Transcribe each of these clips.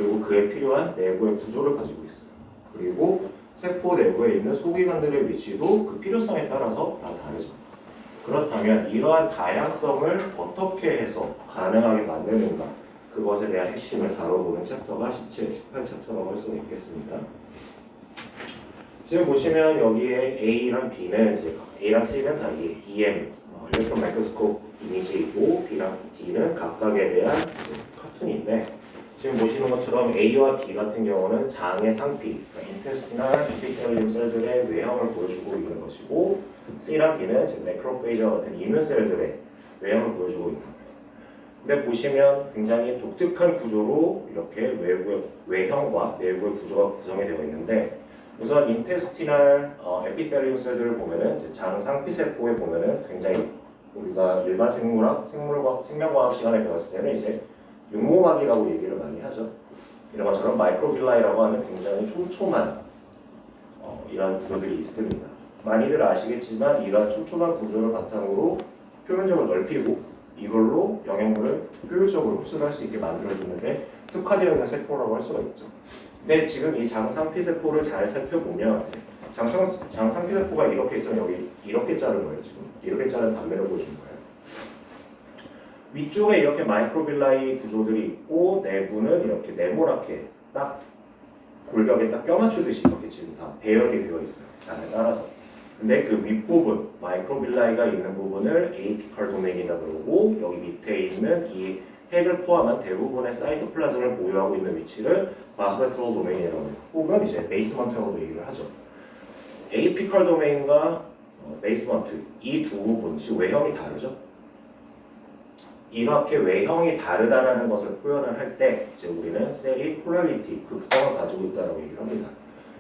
그리고 그에 필요한 내부의 구조를 가지고 있어요. 그리고 세포 내부에 있는 소기관들의 위치도 그 필요성에 따라서 다 다르죠. 그렇다면 이러한 다양성을 어떻게 해서 가능하게 만드는가, 그것에 대한 핵심을 다뤄보는 챕터가 17, 18챕터라고 할 수가 있겠습니다. 지금 보시면 여기에 A랑 B는 이제 A랑 C는 다 EM, 일렉트론 마이크로스코프 이미지이고, B랑 D는 각각에 대한 카툰인데, 지금 보시는 것처럼 A와 B 같은 경우는 장의 상피, 인테스티널 에피텔리움 셀들의 외형을 보여주고 있는 것이고, C랑 D는 지금 매크로페이지와 같은 이뮤셀들의 외형을 보여주고 있는 거예요. 근데 보시면 굉장히 독특한 구조로 이렇게 외부의 외형과 내부의 구조가 구성이 되어 있는데, 우선 인테스티널 에피텔리움 셀들을 보면은 장 상피 세포에 보면은 굉장히 우리가 일반 생명과학 시간에 배웠을 때는 이제 육모막이라고 얘기를 많이 하죠. 이런 것처럼 마이크로빌라이라고 하는 굉장히 촘촘한 이런 구조들이 있습니다. 많이들 아시겠지만 이런 촘촘한 구조를 바탕으로 표면적을 넓히고 이걸로 영양분을 효율적으로 흡수를 할 수 있게 만들어주는데 특화되어 있는 세포라고 할 수가 있죠. 근데 지금 이 장상피 세포를 잘 살펴보면 장상피 세포가 이렇게 있으면 여기 이렇게 자른 거예요. 지금 이렇게 자른 단면을 보여준 거예요. 위쪽에 이렇게 마이크로빌라이 구조들이 있고 내부는 이렇게 네모나게 딱 골격에 딱 껴맞추듯이 이렇게 지금 다 배열이 되어 있어요. 장에 따라서. 근데 그 윗부분, 마이크로빌라이가 있는 부분을 에이피컬 도메인이라 그러고, 여기 밑에 있는 이 핵을 포함한 대부분의 사이토플라즘을 보유하고 있는 위치를 바소메트롤 도메인이라고 해요. 혹은 이제 베이스먼트라고 얘기를 하죠. 에이피컬 도메인과 베이스먼트, 이 두 부분, 즉 외형이 다르죠. 이렇게 외형이 다르다라는 것을 표현을 할 때 이제 우리는 셀이 폴라리티, 극성을 가지고 있다고 얘기를 합니다.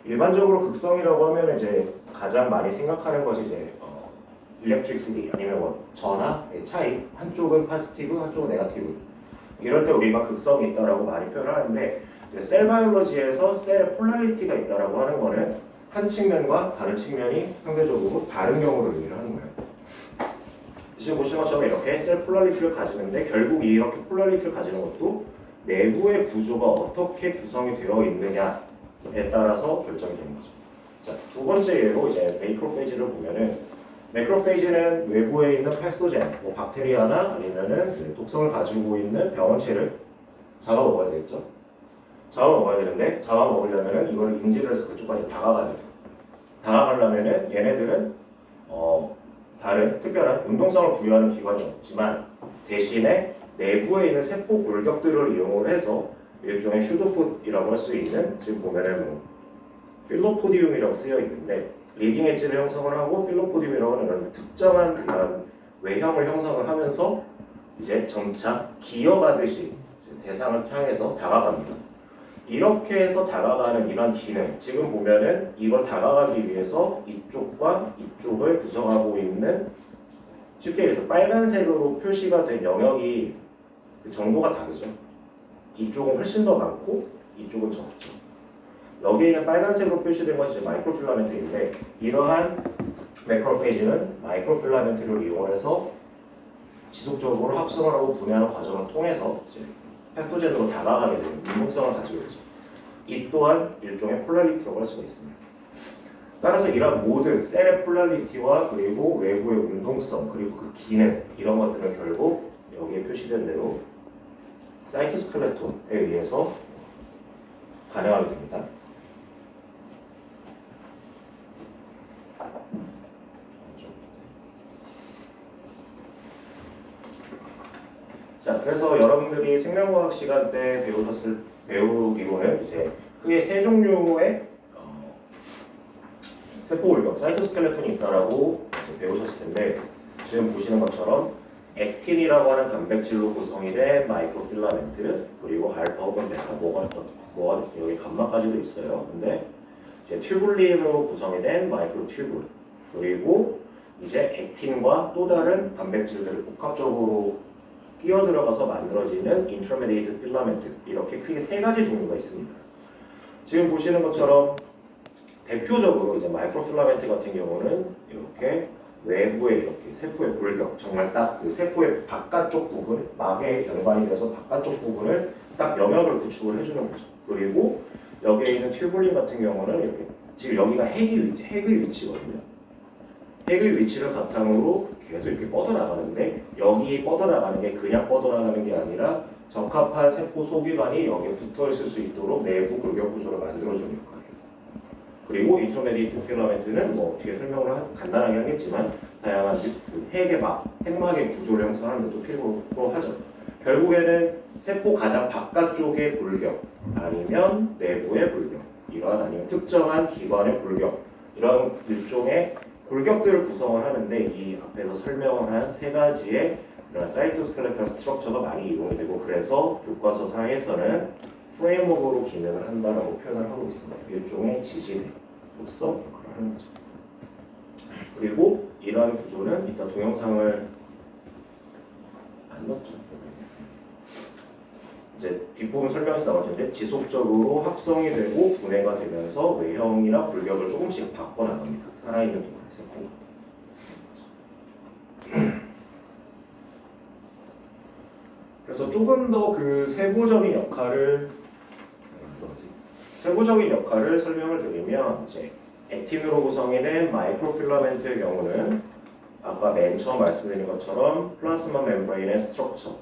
일반적으로 극성이라고 하면 이제 가장 많이 생각하는 것이 이제 일렉트릭시티 아니면 뭐 전하의 차이, 한쪽은 포지티브, 한쪽은 네거티브. 이럴 때 우리가 극성이 있다라고 많이 표현을 하는데, 셀 바이올로지에서 셀 폴라리티가 있다라고 하는 거는 한 측면과 다른 측면이 상대적으로 다른 경우를 얘기를 하는 거예요. 지금 보시는 것처럼 이렇게 셀 폴라리티를 가지는데, 결국 이렇게 폴라리티를 가지는 것도 내부의 구조가 어떻게 구성이 되어 있느냐에 따라서 결정이 되는 거죠. 자, 두 번째 예로 이제 매크로페이지를 보면은, 매크로페이지는 외부에 있는 패소젠, 뭐 박테리아나 아니면은 독성을 가지고 있는 병원체를 잡아먹어야 되겠죠. 잡아먹어야 되는데, 잡아먹으려면은 이거를 인지를 해서 그쪽까지 다가가야 돼요. 다가가려면은 얘네들은 다른 특별한 운동성을 부여하는 기관이 없지만, 대신에 내부에 있는 세포 골격들을 이용을 해서 일종의 슈도풋이라고 할 수 있는, 지금 보면은 뭐 필로포디움이라고 쓰여 있는데, 리딩 엣지를 형성을 하고 필로포디움이라고 하는 이런 특정한 이런 외형을 형성을 하면서 이제 점차 기어가듯이 대상을 향해서 다가갑니다. 이렇게 해서 다가가는 이런 기능, 지금 보면은 이걸 다가가기 위해서 이쪽과 이쪽을 구성하고 있는, 쉽게 얘기해서 빨간색으로 표시가 된 영역이 그 정도가 다르죠. 이쪽은 훨씬 더 많고 이쪽은 적죠. 여기에 있는 빨간색으로 표시된 것이 이제 마이크로필라멘트인데, 이러한 매크로페이지는 마이크로필라멘트를 이용해서 지속적으로 합성을 하고 분해하는 과정을 통해서 이제 패토젠으로 다가가게 되는 운동성을 가지고 있죠. 이 또한 일종의 폴라리티라고 할 수가 있습니다. 따라서 이러한 모든 셀의 폴라리티와 그리고 외부의 운동성, 그리고 그 기능, 이런 것들은 결국 여기에 표시된 대로 사이토스켈레톤에 의해서 가능하게 됩니다. 자, 그래서 여러분들이 생명과학 시간 때 배우기로는 이제 크게 세 종류의 세포 골격, 사이토스켈레톤이 있다라고 배우셨을 텐데, 지금 보시는 것처럼 액틴이라고 하는 단백질로 구성이 된 마이크로필라멘트, 그리고 알파 혹은 베타, 뭐가 여기 감마까지도 있어요. 근데 이제 튜블린으로 구성이 된 마이크로튜블, 그리고 이제 액틴과 또 다른 단백질들을 복합적으로 끼어들어가서 만들어지는 인터미디에이트 필라멘트, 이렇게 크게 세 가지 종류가 있습니다. 지금 보시는 것처럼 대표적으로 이제 마이크로필라멘트 같은 경우는 이렇게 외부에 이렇게 세포의 골격, 정말 딱 그 세포의 바깥쪽 부분, 막에 연관이 돼서 바깥쪽 부분을 딱 영역을 구축을 해주는 거죠. 그리고 여기에 있는 튜블린 같은 경우는 이렇게 지금 여기가 핵의 위치거든요. 핵의 위치를 바탕으로 계속 이렇게 뻗어나가는데 여기 뻗어나가는 게 그냥 뻗어나가는 게 아니라 적합한 세포 소기관이 여기에 붙어 있을 수 있도록 내부 골격 구조를 만들어주는 역할이에요. 그리고 인터메디에이트 필라멘트는 뭐 뒤에 설명을 간단하게 하겠지만 다양한 그 핵막의 구조를 형성하는 것도 필요로 하죠. 결국에는 세포 가장 바깥쪽의 골격 아니면 내부의 골격 이러한 아니면 특정한 기관의 골격 이런 일종의 골격들을 구성을 하는데 이 앞에서 설명을 한 세 가지의 이런 사이토스켈레탈 스트럭처가 많이 이용이 되고 그래서 교과서상에서는 프레임워크로 기능을 한다라고 표현을 하고 있습니다. 일종의 지지대로서 역할을 하는 거죠. 그리고 이러한 구조는 이따 동영상을 안 넣었죠. 이제 뒷부분 설명에서 나올 텐데 지속적으로 합성이 되고 분해가 되면서 외형이나 골격을 조금씩 바꿔나갑니다. 살아있는 동안의 세포가. 그래서 조금 더 그 세부적인 역할을 설명을 드리면 이제 액틴으로 구성이 된 마이크로필라멘트의 경우는 아까 맨 처음 말씀드린 것처럼 플라스마 멤브레인의 스트럭처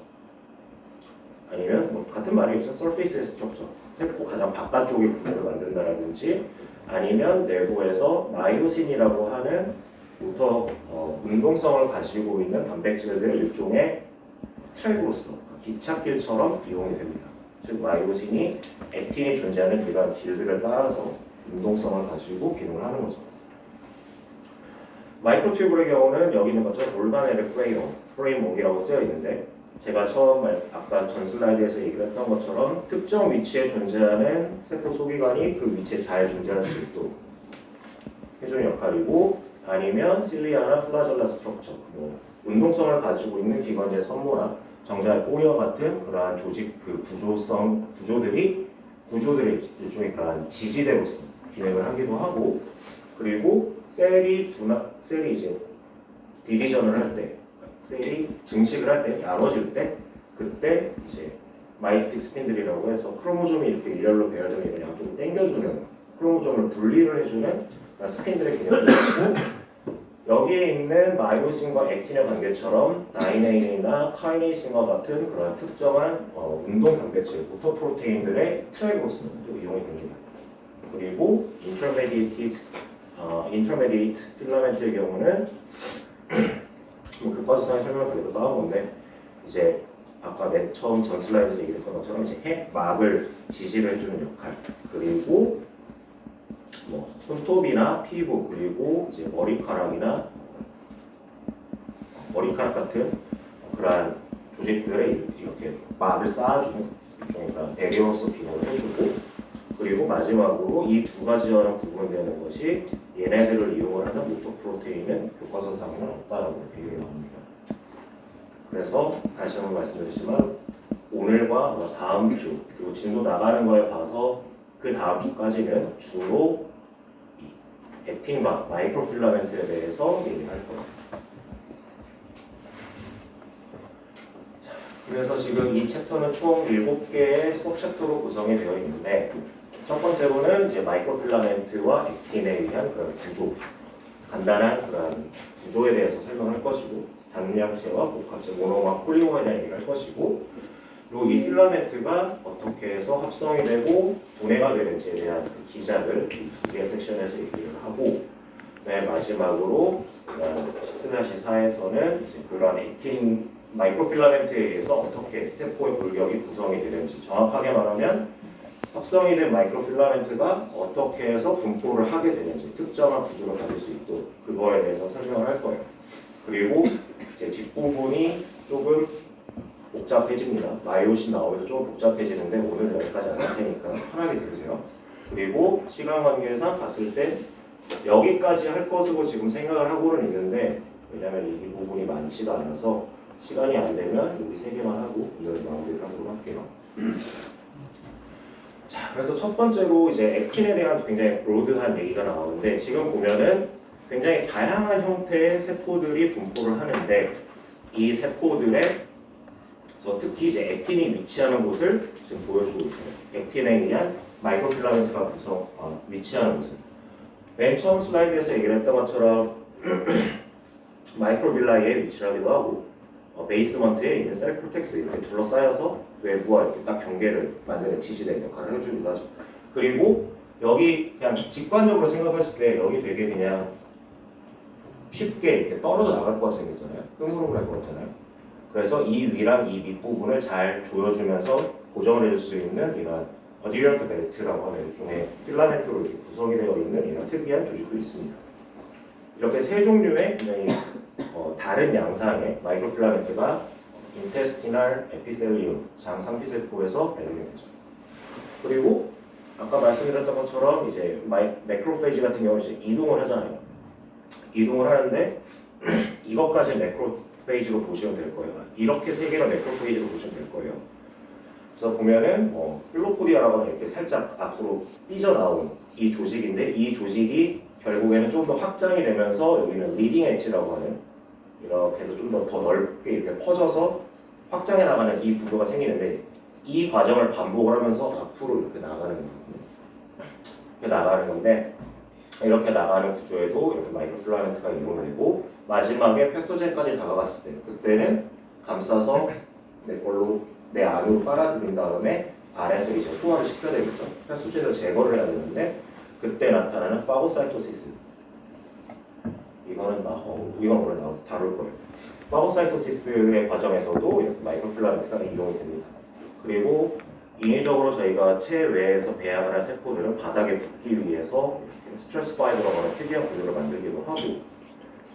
아니면 뭐 같은 말이겠죠. 서페이스의 스트럭처 세포 가장 바깥쪽의 구조를 만든다라든지 아니면 내부에서 마이오신이라고 하는 운동성을 가지고 있는 단백질들의 일종의 트랙으로서 기찻길처럼 이용이 됩니다. 즉 마이오신이 액틴이 존재하는 그러한 길들을 따라서 운동성을 가지고 기능을 하는 거죠. 마이크로튜브의 경우는 여기 있는 것처럼 올바넬의 프레임워크라고 쓰여 있는데 제가 처음 아까 전 슬라이드에서 얘기를 했던 것처럼 특정 위치에 존재하는 세포 소기관이 그 위치에 잘 존재할 수 있도록 해주는 역할이고 아니면 실리아나 플라젤라 스트럭처 운동성을 가지고 있는 기관지의 선모나 정자의 꼬리와 같은 그러한 조직 그 구조들의 일종의 그러한 지지대로서 기능을 하기도 하고 그리고 셀이 이제 디비전을 할 때 셀이 증식을 할 때 나눠질 때 그때 이제 마이토틱 스핀들이라고 해서 크로모솜이 이렇게 일렬로 배열되면 이걸 양쪽으로 당겨주는 크로모솜을 분리를 해주는 스핀들의 기능을 가지고 여기에 있는 마이오신과 액틴의 관계처럼 다이네인이나 카이네이신과 같은 그런 특정한 운동 단백질, 모터 프로테인들의 트랙으로서도 이용이 됩니다. 그리고 인터메디에이트 필라멘트의 경우는 교과서상의 설명을 그대로 따온 건데 이제 아까 맨 처음 전 슬라이드에서 얘기했던 것처럼 이제 핵막을 지지를 해주는 역할 그리고 뭐 손톱이나 피부 그리고 이제 머리카락 같은 그러한 조직들에 이렇게 막을 쌓아주는 일종의 그런 배리어로서 기능을 해주고 그리고 마지막으로 이 두 가지와는 구분되는 것이 얘네들을 이용을 하는 모터 프로테인은 교과서상에는 없다라고 얘기가 나옵니다. 그래서 다시 한번 말씀드리지만 오늘과 다음 주 그리고 진도 나가는 거에 봐서 그 다음 주까지는 주로 액틴과 마이크로필라멘트에 대해서 얘기할 거예요. 그래서 지금 이 챕터는 총 7개의 서브챕터로 구성이 되어 있는데 첫 번째로는 이제 마이크로필라멘트와 액틴에 의한 그런 구조, 간단한 그런 구조에 대해서 설명할 것이고 단량체와 복합체, 모노와 폴리머에 대한 얘기를 할 것이고 그리고 이 필라멘트가 어떻게 해서 합성이 되고 분해가 되는지에 대한 그 기작을 이 두 개 섹션에서 얘기를 하고 마지막으로 10-4에서는 이제 그런 액틴 마이크로필라멘트에 의해서 어떻게 세포의 골격이 구성이 되는지 정확하게 말하면 합성이 된 마이크로필라멘트가 어떻게 해서 분포를 하게 되는지 특정한 구조를 가질 수 있도록 그거에 대해서 설명을 할 거예요. 그리고 이제 뒷부분이 조금 복잡해집니다. 마이오신 나오면서 조금 복잡해지는데 오늘 여기까지 안 할 테니까 편하게 들으세요. 그리고 시간 관계상 봤을 때 여기까지 할 것으로 지금 생각을 하고는 있는데 왜냐면 이 부분이 많지가 않아서 시간이 안 되면 여기 3개만 하고 오늘 마무리를 하도록 할게요. 자, 그래서 첫 번째로 이제 액틴에 대한 굉장히 브로드한 얘기가 나오는데 지금 보면은 굉장히 다양한 형태의 세포들이 분포를 하는데 이 세포들의 그래서 특히 이제 액틴이 위치하는 곳을 지금 보여주고 있어요. 액틴에 의한 마이크로필라멘트가 위치하는 곳은 맨 처음 슬라이드에서 얘기를 했던 것처럼 마이크로빌라이에 위치를 하기도 하고 베이스먼트에 있는 셀 콜텍스 이렇게 둘러싸여서 외부와 이렇게 딱 경계를 만드는 지지대 역할을 해주기도 하죠. 그리고 여기 그냥 직관적으로 생각했을 때 여기 되게 그냥 쉽게 이렇게 떨어져 나갈 것 같이 생겼잖아요. 흐물흐물할 것 같잖아요. 그래서 이 위랑 이 밑부분을 잘 조여주면서 고정을 해줄 수 있는 이런 어디런트 벨트라고 하는 일종의 필라멘트로 이렇게 구성이 되어 있는 이런 특이한 조직도 있습니다. 이렇게 세 종류의 굉장히 다른 양상의 마이크로필라멘트가 인테스티널 에피텔리움, 장 상피세포에서 발견되죠. 그리고 아까 말씀드렸던 것처럼 이제 매크로페이지 같은 경우는 이제 이동을 하잖아요. 이동을 하는데 이것까지 매크로페이지로 보시면 될 거예요. 이렇게 세 개가 매크로페이지로 보시면 될 거예요. 그래서 보면은 필로포디아라고 하는 이렇게 살짝 앞으로 삐져나온 이 조직인데 이 조직이 결국에는 좀 더 확장이 되면서 여기는 리딩 엣지라고 하는 이렇게 해서 좀 더 넓게 이렇게 퍼져서 확장해 나가는 이 구조가 생기는데 이 과정을 반복을 하면서 앞으로 이렇게 나가는 거거든요. 이렇게 나가는 건데 이렇게 나가는 구조에도 이렇게 마이크로필라멘트가 이용이 되고 마지막에 패소젠까지 다가갔을 때 그때는 감싸서 내 안으로 빨아들인 다음에 안에서 이제 소화를 시켜야 되겠죠. 패소젠을 제거를 해야 되는데 그때 나타나는 파고사이토시스 이건 오늘 다룰 거예요. 파고사이토시스의 과정에서도 이렇게 마이크로필라멘트가 이용이 됩니다. 그리고 인위적으로 저희가 체외에서 배양을 할 세포들은 바닥에 붙기 위해서 스트레스 파이브라고 하는 특이한 구조를 만들기도 하고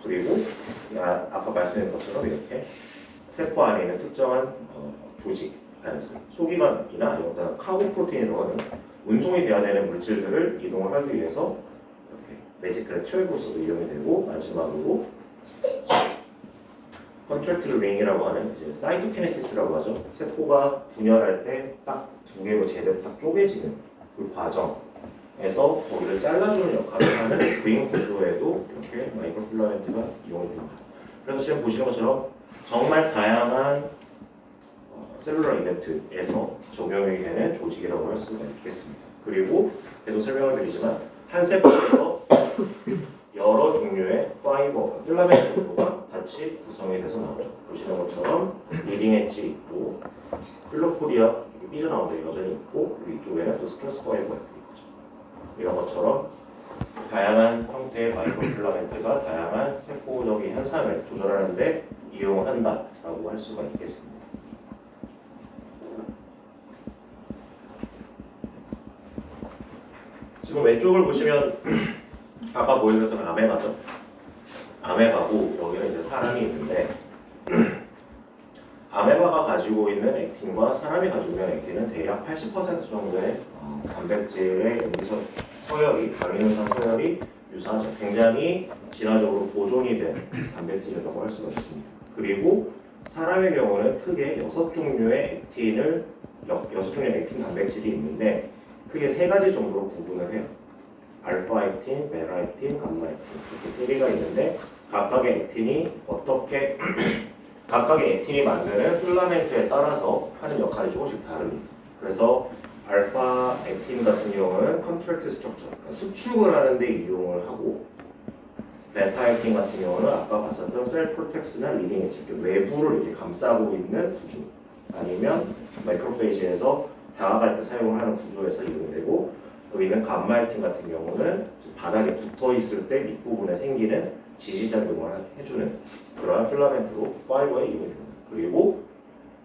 그리고 아까 말씀드린 것처럼 이렇게 세포 안에 있는 특정한 조직, 소기관이나 아니면 카고 프로틴이라고 하는 운송이 돼야 되는 물질들을 이동을 하기 위해서 이렇게 베이시클의 트레이브로서도 이용이 되고 마지막으로 컨트랙틸 링이라고 하는 이제 사이토키네시스라고 하죠. 세포가 분열할 때 딱 두 개로 제대로 딱 쪼개지는 그 과정에서 거기를 잘라주는 역할을 하는 링 구조에도 이렇게 마이크로필라멘트가 이용이 됩니다. 그래서 지금 보시는 것처럼 정말 다양한 셀룰러 이벤트에서 적용이 되는 조직이라고 할 수가 있겠습니다. 그리고 계속 설명을 드리지만 한 세포에서 여러 종류의 필라멘트 구조가 같이 구성이 돼서 나오죠. 보시는 것처럼 리딩 엣지 있고 필로포디아 삐져나온 데 여전히 있고 위쪽에는 또 스트레스 파이버가 있죠. 이런 것처럼 다양한 형태의 마이크로필라멘트가 다양한 세포적인 현상을 조절하는 데 이용한다라고 할 수가 있겠습니다. 지금 왼쪽을 보시면 아까 보여드렸던 아메바죠. 아메바고 여기는 이제 사람이 있는데 아메바가 가지고 있는 액틴과 사람이 가지고 있는 액틴은 대략 80% 정도의 단백질의 서열이 아미노산 서열이 유사하죠. 굉장히 진화적으로 보존이 된 단백질이라고 할 수가 있습니다. 그리고 사람의 경우는 크게 6종류의 액틴 단백질이 있는데 크게 3가지 정도로 구분을 해요. 알파 액틴, 베타 액틴, 감마 액틴 이렇게 3개가 있는데 각각의 액틴이 만드는 필라멘트에 따라서 하는 역할이 조금씩 다릅니다. 그래서 알파 액틴 같은 경우는 컨트랙트 스트럭처, 그러니까 수축을 하는 데 이용을 하고 베타 액틴 같은 경우는 아까 봤었던 셀 프로텍스나 리딩 엣지, 외부를 이렇게 감싸고 있는 구조 아니면 마이크로페이지에서 다가갈 때 사용을 하는 구조에서 이용이 되고 여기는 감마 액틴 같은 경우는 바닥에 붙어 있을 때 밑부분에 생기는 지지작용을 해주는 그러한 필라멘트로 파이버에 이용이 됩니다. 그리고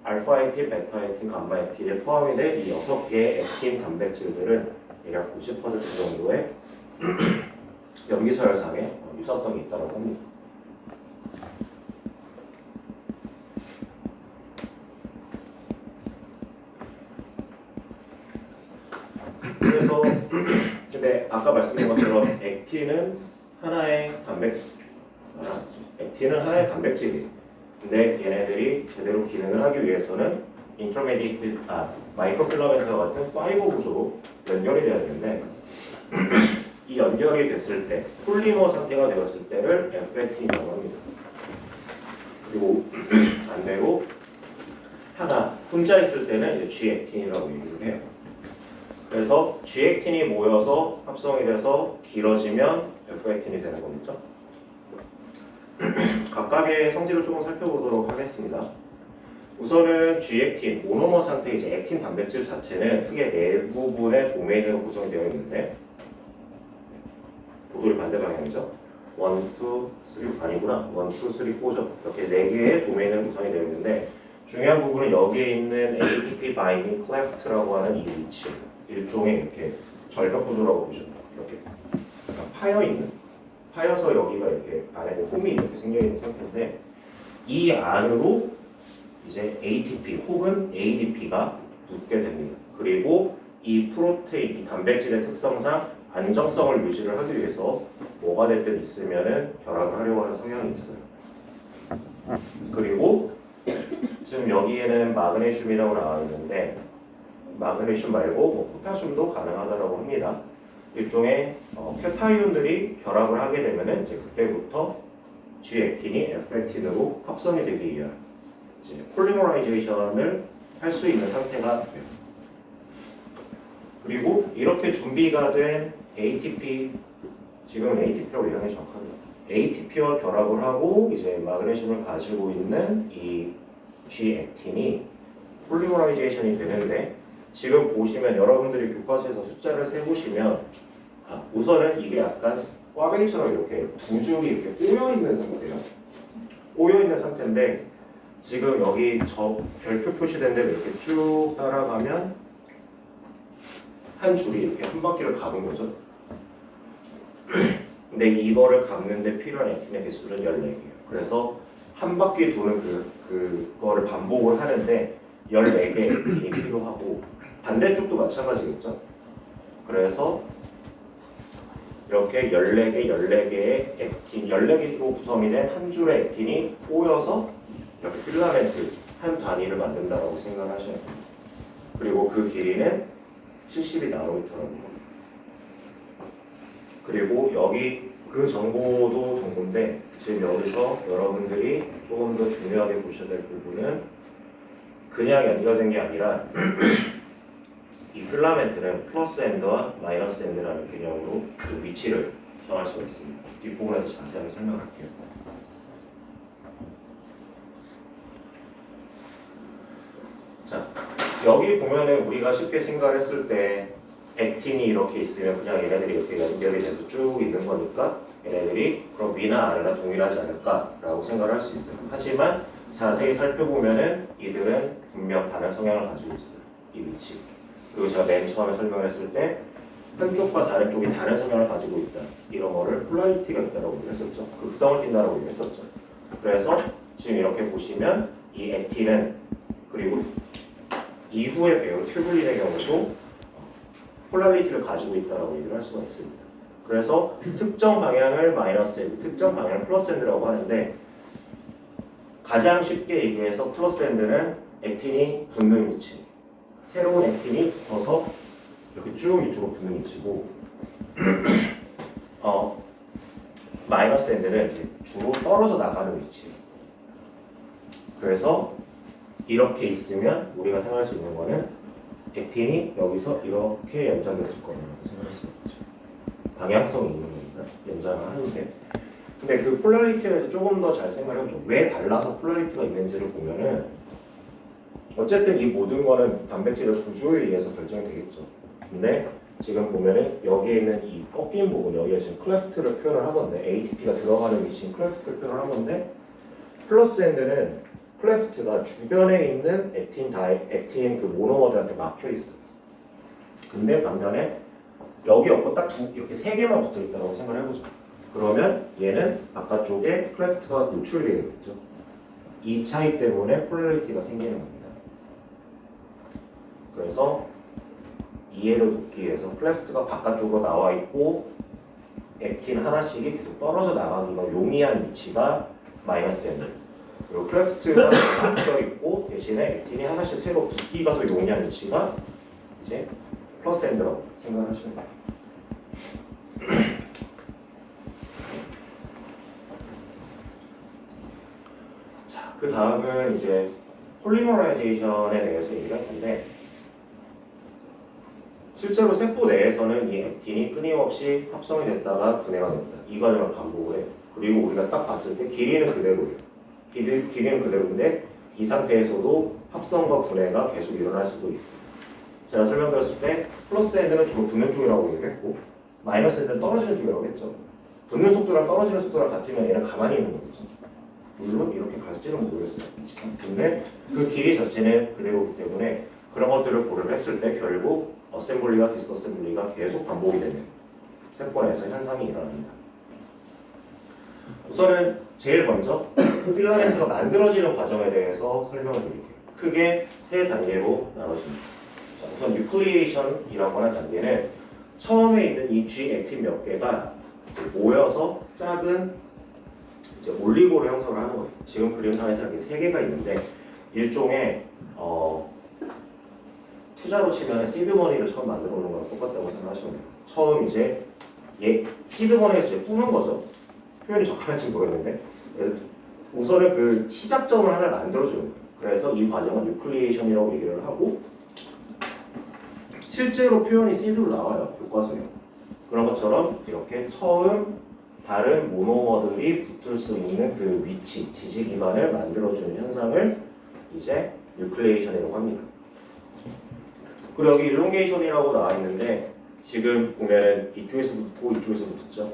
알파 액틴, 베타 액틴, 감마 액틴에 포함이 된 이 6개의 액틴 단백질들은 대략 90% 정도의 염기서열상의 유사성이 있다고 합니다. 그래서 근데 아까 말씀드린 것처럼 액틴은 하나의 단백질이에요. 근데 얘네들이 제대로 기능을 하기 위해서는 마이크로필라멘트와 같은 파이버 구조로 연결이 돼야 되는데 이 연결이 됐을 때 폴리머 상태가 되었을 때를 F 액틴이라고 합니다. 그리고 반대로 하나 혼자 있을 때는 이제 G액틴이라고 얘기를 해요. 그래서 G액틴이 모여서 합성이 돼서 길어지면 F액틴이 되는 거겠죠. 각각의 성질을 조금 살펴보도록 하겠습니다. 우선은 G액틴, 모노머 상태의 이제 액틴 단백질 자체는 크게 네 부분의 도메인으로 구성이 되어 있는데 도돌이 반대 방향이죠. 1, 2, 3 아니구나. 1, 2, 3, 4죠. 이렇게 네 개의 도메인으로 구성이 되어 있는데 중요한 부분은 여기에 있는 ATP 바인딩 클래프트라고 하는 이 위치, 일종의 이렇게 절벽 구조라고 보시면 돼요. 이렇게 약간 파여 있는, 파여서 여기가 이렇게 안에 홈이 이렇게 생겨 있는 상태인데 이 안으로 이제 ATP 혹은 ADP가 붙게 됩니다. 그리고 이 프로테인, 이 단백질의 특성상 안정성을 유지를 하기 위해서 뭐가 됐든 있으면은 결합을 하려고 하는 성향이 있어요. 그리고 지금 여기에는 마그네슘이라고 나와 있는데 마그네슘 말고 뭐 포타슘도 가능하다고 합니다. 일종의 큐타이온들이 결합을 하게 되면은 이제 그때부터 G액틴이 F액틴으로 합성이 되기 위한 이제 폴리머라이제이션을 할 수 있는 상태가 돼요. 그리고 이렇게 준비가 된 ATP, 지금 ATP라고 이름이 정확하죠. ATP와 결합을 하고 이제 마그네슘을 가지고 있는 이 G액틴이 폴리머라이제이션이 되는데 지금 보시면 여러분들이 교과서에서 숫자를 세보시면 우선은 이게 약간 꽈배기처럼 이렇게 두 줄이 이렇게 꼬여 있는 상태예요. 꼬여 있는 상태인데 지금 여기 저 별표 표시된 데를 이렇게 쭉 따라가면 한 줄이 이렇게 한 바퀴를 감은 거죠. 근데 이거를 감는데 필요한 액틴의 개수는 14개예요. 그래서 한 바퀴 도는 그거를 반복을 하는데 14개의 액틴이 필요하고 반대쪽도 마찬가지겠죠. 그래서 이렇게 14개의 액틴, 14개로 구성이 된 한 줄의 액틴이 꼬여서 이렇게 필라멘트 한 단위를 만든다고 생각하셔야 돼요. 그리고 그 길이는 72나노미터라는 거. 그리고 여기 그 정보도 정보인데 지금 여기서 여러분들이 조금 더 중요하게 보셔야 될 부분은 그냥 연결된 게 아니라 이 필라멘트는 플러스 엔드와 마이너스 엔드라는 개념으로 그 위치를 정할 수가 있습니다. 뒷부분에서 자세하게 설명할게요. 자, 여기 보면은 우리가 쉽게 생각했을 때 액틴이 이렇게 있으면 그냥 얘네들이 이렇게 연결이 돼서 쭉 있는 거니까 얘네들이 그럼 위나 아래나 동일하지 않을까라고 생각을 할 수 있어요. 하지만 자세히 살펴보면은 이들은 분명 다른 성향을 가지고 있어요. 이 위치. 그리고 제가 맨 처음에 설명을 했을 때 한쪽과 다른 쪽이 다른 성향을 가지고 있다. 이런 거를 폴라리티가 있다라고 얘기했었죠. 극성을 띈다라고 얘기했었죠. 그래서 지금 이렇게 보시면 이 액틴은 그리고 이후의 배우 튜블린의 경우도 폴라리티를 가지고 있다라고 얘기를 할 수가 있습니다. 그래서 특정 방향을 마이너스 엔드, 특정 방향을 플러스 엔드라고 하는데 가장 쉽게 얘기해서 플러스 엔드는 액틴이 붙는 위치, 새로운 액틴이 붙어서 이렇게 쭉 이쪽으로 붙는 위치고 마이너스 엔드는 이제 주로 떨어져 나가는 위치예요. 그래서 이렇게 있으면 우리가 생각할 수 있는 거는 액틴이 여기서 이렇게 연장됐을 거라고 생각할 수 있죠. 방향성이 있는 겁니다. 연장을 하는데 근데 그 폴라리티에 대해서 조금 더 잘 생각해보죠. 왜 달라서 폴라리티가 있는지를 보면은 어쨌든 이 모든 거는 단백질의 구조에 의해서 결정이 되겠죠. 근데 지금 보면은 여기에 있는 이 꺾인 부분, 여기에 지금 클래프트를 표현을 한 건데 ATP가 들어가는 위치인 클래프트를 표현을 한 건데 플러스 엔드는 클래프트가 주변에 있는 액틴 그 모노머들한테 막혀 있어요. 근데 반면에 여기 없고 딱 이렇게 세 개만 붙어 있다고 생각을 해보죠. 그러면 얘는 바깥쪽에 클래프트가 노출되게 되겠죠. 이 차이 때문에 폴라리티가 생기는 겁니다. 그래서 이해를 돕기 위해서 클래프트가 바깥쪽으로 나와 있고 액틴 하나씩이 계속 떨어져 나가기가 용이한 위치가 마이너스 엔드. 그리고 클래프트가 막혀 있고 대신에 액틴이 하나씩 새로 붙기가 더 용이한 위치가 이제 플러스 엔드라고 생각하시면 돼요. 자, 그 다음은 이제 폴리머라이제이션에 대해서 얘기를 할 텐데 실제로 세포 내에서는 이 액틴이 끊임없이 합성이 됐다가 분해가 됩니다. 이 과정을 반복을 해요. 그리고 우리가 딱 봤을 때 길이는 그대로예요. 길이는 그대로인데 이 상태에서도 합성과 분해가 계속 일어날 수도 있어요. 제가 설명드렸을 때 플러스 엔드는 주로 붙는 쪽이라고 얘기했고 마이너스 엔드는 떨어지는 쪽이라고 했죠. 붙는 속도랑 떨어지는 속도랑 같으면 얘는 가만히 있는 거겠죠. 물론 이렇게 갈지는 모르겠어요. 근데 그 길이 자체는 그대로이기 때문에 그런 것들을 고려를 했을 때 결국 어셈블리와 디스어셈블리가 계속 반복이 되는 세포 내에서 현상이 일어납니다. 우선은 제일 먼저 필라멘트가 만들어지는 과정에 대해서 설명을 드릴게요. 크게 세 단계로 나눠집니다. 자, 우선 뉴클리에이션이라고 하는 단계는 처음에 있는 이 G 액틴 몇 개가 모여서 작은 이제 올리고를 형성을 하는 거예요. 지금 그림상에서 이렇게 세 개가 있는데 일종의 투자로 치면 시드머니를 처음 만들어 놓는 거랑 똑같다고 생각하시면 돼요. 처음 이제 시드머니에서 이제 뿌는 거죠. 표현이 적합할지 모르겠는데 우선은 그 시작점을 하나 만들어주는 거예요. 그래서 이 과정은 뉴클리에이션이라고 얘기를 하고 실제로 표현이 시드로 나와요. 교과서에. 그런 것처럼 이렇게 처음 다른 모노머들이 붙을 수 있는 그 위치, 지지 기반을 만들어주는 현상을 이제 뉴클리에이션이라고 합니다. 그리고 여기 일롱게이션이라고 나와 있는데 지금 보면은 이쪽에서 붙고 이쪽에서도 붙죠.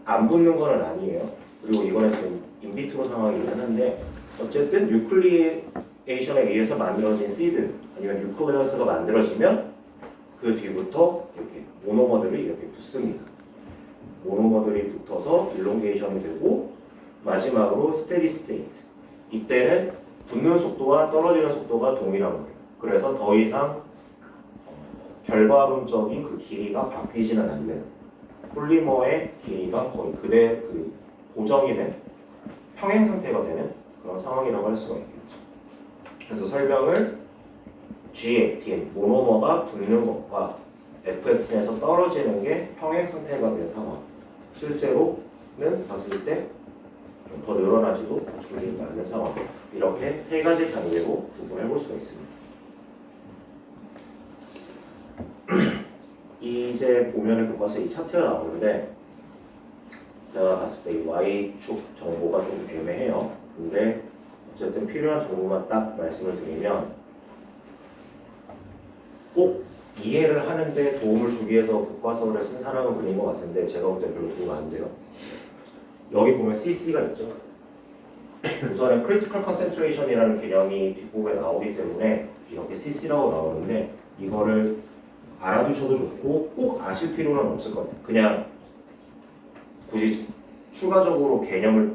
안 붙는 건 아니에요. 그리고 이거는 지금 인비트로 상황이긴 한데 어쨌든 뉴클리에이션에 의해서 만들어진 시드 아니면 뉴클레어스가 만들어지면 그 뒤부터 이렇게 모노머들이 이렇게 붙습니다. 모노머들이 붙어서 일롱게이션이 되고 마지막으로 스테디 스테이트. 이때는 붙는 속도와 떨어지는 속도가 동일한 거예요. 그래서 더 이상 결과론적인 그 길이가 바뀌지는 않는 폴리머의 길이가 거의 고정이 된 평행 상태가 되는 그런 상황이라고 할 수가 있겠죠. 그래서 설명을 G-액틴, 모노머가 붙는 것과 F-액틴에서 떨어지는 게 평행 상태가 된 상황. 실제로는 봤을 때 더 늘어나지도 줄이지도 않는 상황. 이렇게 세 가지 단계로 구분해 볼 수가 있습니다. 이제 보면은 교과서에 이 차트가 나오는데 제가 봤을 때 이 Y축 정보가 좀 애매해요. 근데 어쨌든 필요한 정보만 딱 말씀을 드리면 꼭 이해를 하는데 도움을 주기 위해서 교과서를 쓴 사람은 그린 것 같은데 제가 볼 때 별로 도움 안 돼요. 여기 보면 CC가 있죠. 우선은 Critical Concentration이라는 개념이 뒷부분에 나오기 때문에 이렇게 CC라고 나오는데 이거를 알아두셔도 좋고 꼭 아실 필요는 없을 것 같아요. 그냥 굳이 추가적으로 개념을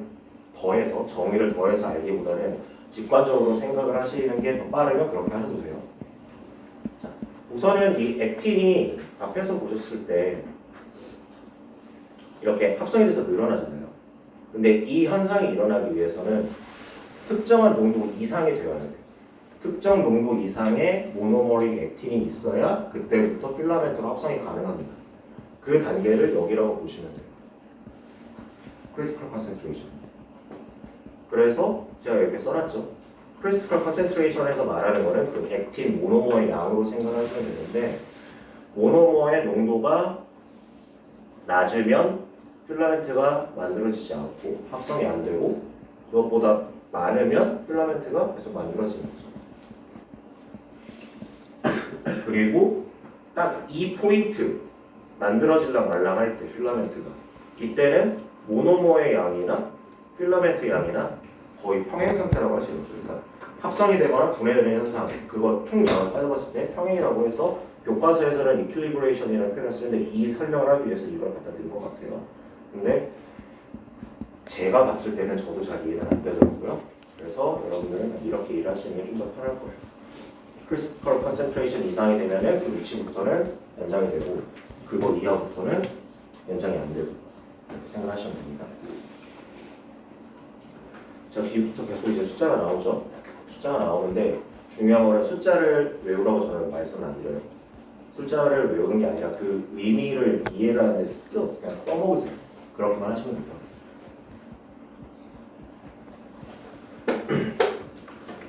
더해서 정의를 더해서 알기보다는 직관적으로 생각을 하시는 게 더 빠르면 그렇게 하셔도 돼요. 자, 우선은 이 액틴이 앞에서 보셨을 때 이렇게 합성이 돼서 늘어나잖아요. 근데 이 현상이 일어나기 위해서는 특정한 농도 이상이 되어야 돼요. 특정 농도 이상의 모노머릭 액틴이 있어야 그때부터 필라멘트로 합성이 가능합니다. 그 단계를 여기라고 보시면 돼요. Critical Concentration. 그래서 제가 이렇게 써놨죠. Critical Concentration에서 말하는 거는 그 액틴 모노머의 양으로 생각하시면 되는데 모노머의 농도가 낮으면 필라멘트가 만들어지지 않고 합성이 안 되고 그것보다 많으면 필라멘트가 계속 만들어지는 거죠. 그리고 딱 이 포인트 만들어질랑 말랑 할 때 필라멘트가 이때는 모노머의 양이나 필라멘트 양이나 거의 평행 상태라고 할 수 있는 거예요. 그러니까 합성이 되거나 분해되는 현상 그거 총량을 따져봤을 때 평행이라고 해서 교과서에서는 이퀄리브레이션이라는 표현을 쓰는데 이 설명을 하기 위해서 이걸 갖다 든 것 같아요. 근데 제가 봤을 때는 저도 잘 이해는 안 되더라고요. 그래서 여러분들은 이렇게 일하시는 게 좀 더 편할 거예요. Critical Concentration 이상이 되면은 그 위치부터는 연장이 되고 그거 이하부터는 연장이 안 되고 이렇게 생각하시면 됩니다. 자, 뒤부터 계속 이제 숫자가 나오죠. 숫자가 나오는데 중요한 거는 숫자를 외우라고 저는 말씀을 안 드려요. 숫자를 외우는 게 아니라 그 의미를 이해를 하는데 그냥 써먹으세요. 그렇게만 하시면 됩니다.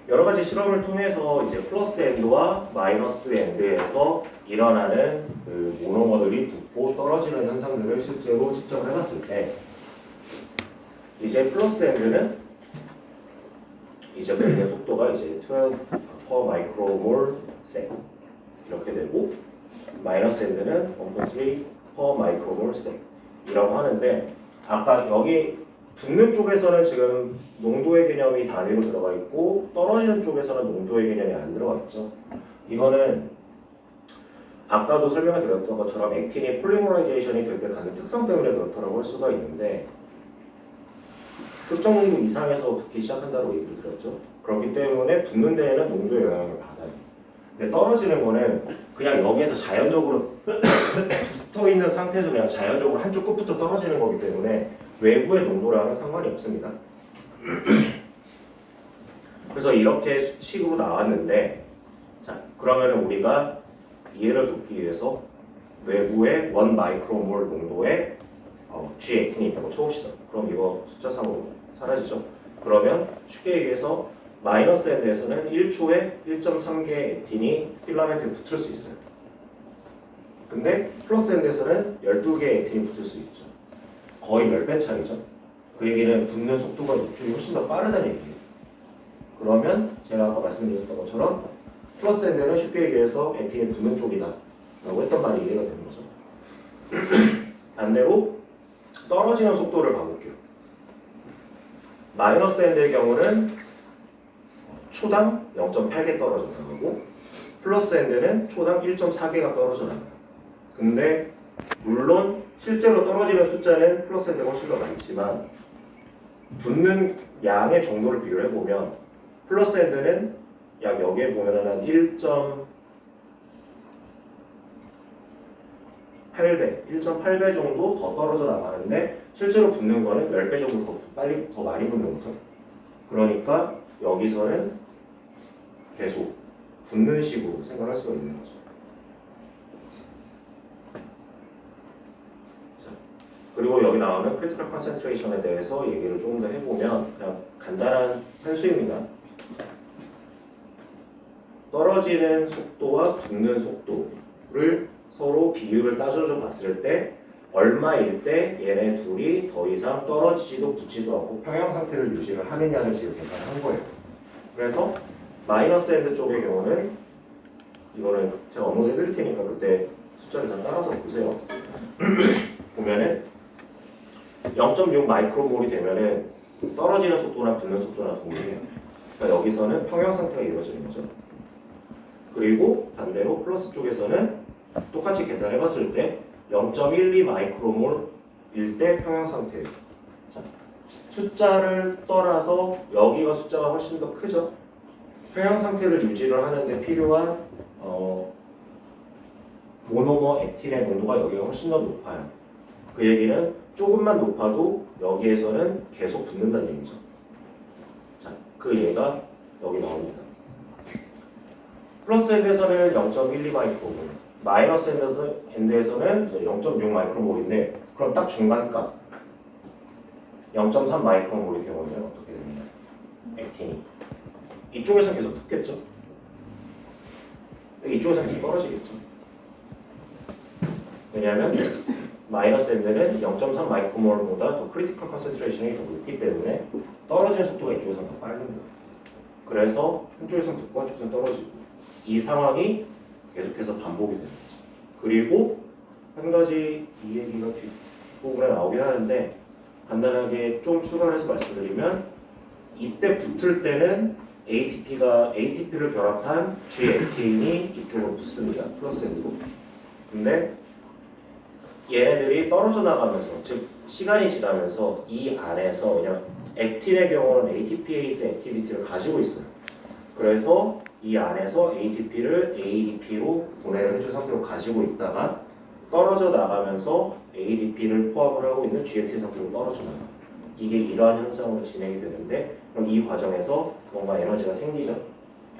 여러 가지 가지 실험을 통해서 이제 플러스 엔드와 마이너스 엔드에서 일어나는 그 모노머들이 붙고 떨어지는 현상들을 실제로 측정을 해봤을 때 이제 플러스 엔드는 이제 보이는 속도가 이제 12 per micromole sec 이렇게 되고 마이너스 엔드는 1.3 per micromole sec 이라고 하는데 아까 여기 붙는 쪽에서는 지금 농도의 개념이 단위로 들어가 있고 떨어지는 쪽에서는 농도의 개념이 안 들어가 있죠. 이거는 아까도 설명을 드렸던 것처럼 액틴이 폴리머라이제이션이 될 때 갖는 특성 때문에 그렇다고 할 수가 있는데 특정 농도 이상에서 붙기 시작한다고 얘기를 드렸죠. 그렇기 때문에 붙는 데에는 농도의 영향을 받아요. 근데 떨어지는 거는 그냥 여기에서 자연적으로 붙어 있는 상태에서 그냥 자연적으로 한쪽 끝부터 떨어지는 거기 때문에 외부의 농도랑은 상관이 없습니다. 그래서 이렇게 수식으로 나왔는데 자 그러면 우리가 이해를 돕기 위해서 외부에 1 마이크로몰 농도의 G 액틴이 있다고 쳐봅시다. 그럼 이거 숫자상으로 사라지죠. 그러면 쉽게 얘기해서 마이너스 N에서는 1초에 1.3개 액틴이 필라멘트에 붙을 수 있어요. 근데 플러스 N에서는 12개 액틴이 붙을 수 있죠. 거의 10배 차이죠. 그 얘기는 붙는 속도가 육중이 훨씬 더 빠르다는 얘기예요. 그러면 제가 아까 말씀드렸던 것처럼 플러스 N에는 쉽게 얘기해서 액틴이 붙는 쪽이다 라고 했던 말이 이해가 되는 거죠. 반대로 떨어지는 속도를 봐볼게요. 마이너스 N의 경우는 초당 0.8개 떨어져 나가고 플러스 N은 초당 1.4개가 떨어져 나가요. 근데 물론 실제로 떨어지는 숫자는 플러스 N보다 훨씬 더 많지만 붙는 양의 정도를 비교해보면 플러스 N은 약 여기에 보면은 한 1.8배 정도 더 떨어져 나가는데 실제로 붙는 거는 10배 정도 더 많이 붙는 거죠. 그러니까 여기서는 계속 붙는 식으로 생각할 수가 있는 거죠. 자, 그리고 여기 나오는 크리티컬 컨센트레이션에 대해서 얘기를 조금 더 해보면 그냥 간단한 산수입니다. 떨어지는 속도와 붙는 속도를 서로 비율을 따져서 봤을 때 얼마일 때 얘네 둘이 더 이상 떨어지지도 붙지도 않고 평형 상태를 유지를 하느냐를 지금 계산한 거예요. 그래서 마이너스 엔드 쪽의 경우는 이거는 제가 업로드 해드릴 테니까 그때 숫자를 다 따라서 보세요. 보면은 0.6 마이크로몰이 되면은 떨어지는 속도나 붙는 속도나 동일해요. 그러니까 여기서는 평형 상태가 이루어지는 거죠. 그리고 반대로 플러스 쪽에서는 똑같이 계산해 봤을 때 0.12 마이크로몰일 때 평형 상태예요. 자, 숫자를 떠나서 여기가 숫자가 훨씬 더 크죠. 평형 상태를 유지를 하는데 필요한 모노머 액틴의 농도가 여기가 훨씬 더 높아요. 그 얘기는 조금만 높아도 여기에서는 계속 붙는다는 얘기죠. 자, 그 얘가 여기 나옵니다. 플러스 엔드에서는 0.12 마이크로몰, 마이너스 엔드에서는 0.6 마이크로몰인데 그럼 딱 중간값 0.3 마이크로몰의 경우는 어떻게 됩니까? 액틴이 이쪽에서 계속 붙겠죠. 이쪽에서 계속 떨어지겠죠. 왜냐하면 마이너스 엔드는 0.3 마이크로몰보다 더 크리티컬 컨센트레이션이 더 높기 때문에 떨어지는 속도가 이쪽에서는 더 빠른 거예요. 그래서 한쪽에서는 붙고 한쪽에서는 떨어지고 이 상황이 계속해서 반복이 되는 거죠. 그리고 한 가지 이 얘기가 뒷부분에 나오긴 하는데 간단하게 좀 추가해서 말씀드리면 이때 붙을 때는 ATP를 결합한 G 액틴이 이쪽으로 붙습니다. 플러스 N으로. 근데 얘네들이 떨어져 나가면서 즉 시간이 지나면서 이 안에서 그냥 액틴의 경우는 ATPase 액티비티를 가지고 있어요. 그래서 이 안에서 ATP를 ADP로 분해를 해준 상태로 가지고 있다가 떨어져 나가면서 ADP를 포함을 하고 있는 GFT 상태로 떨어져 나가요. 이게 이러한 현상으로 진행이 되는데 그럼 이 과정에서 뭔가 에너지가 생기죠.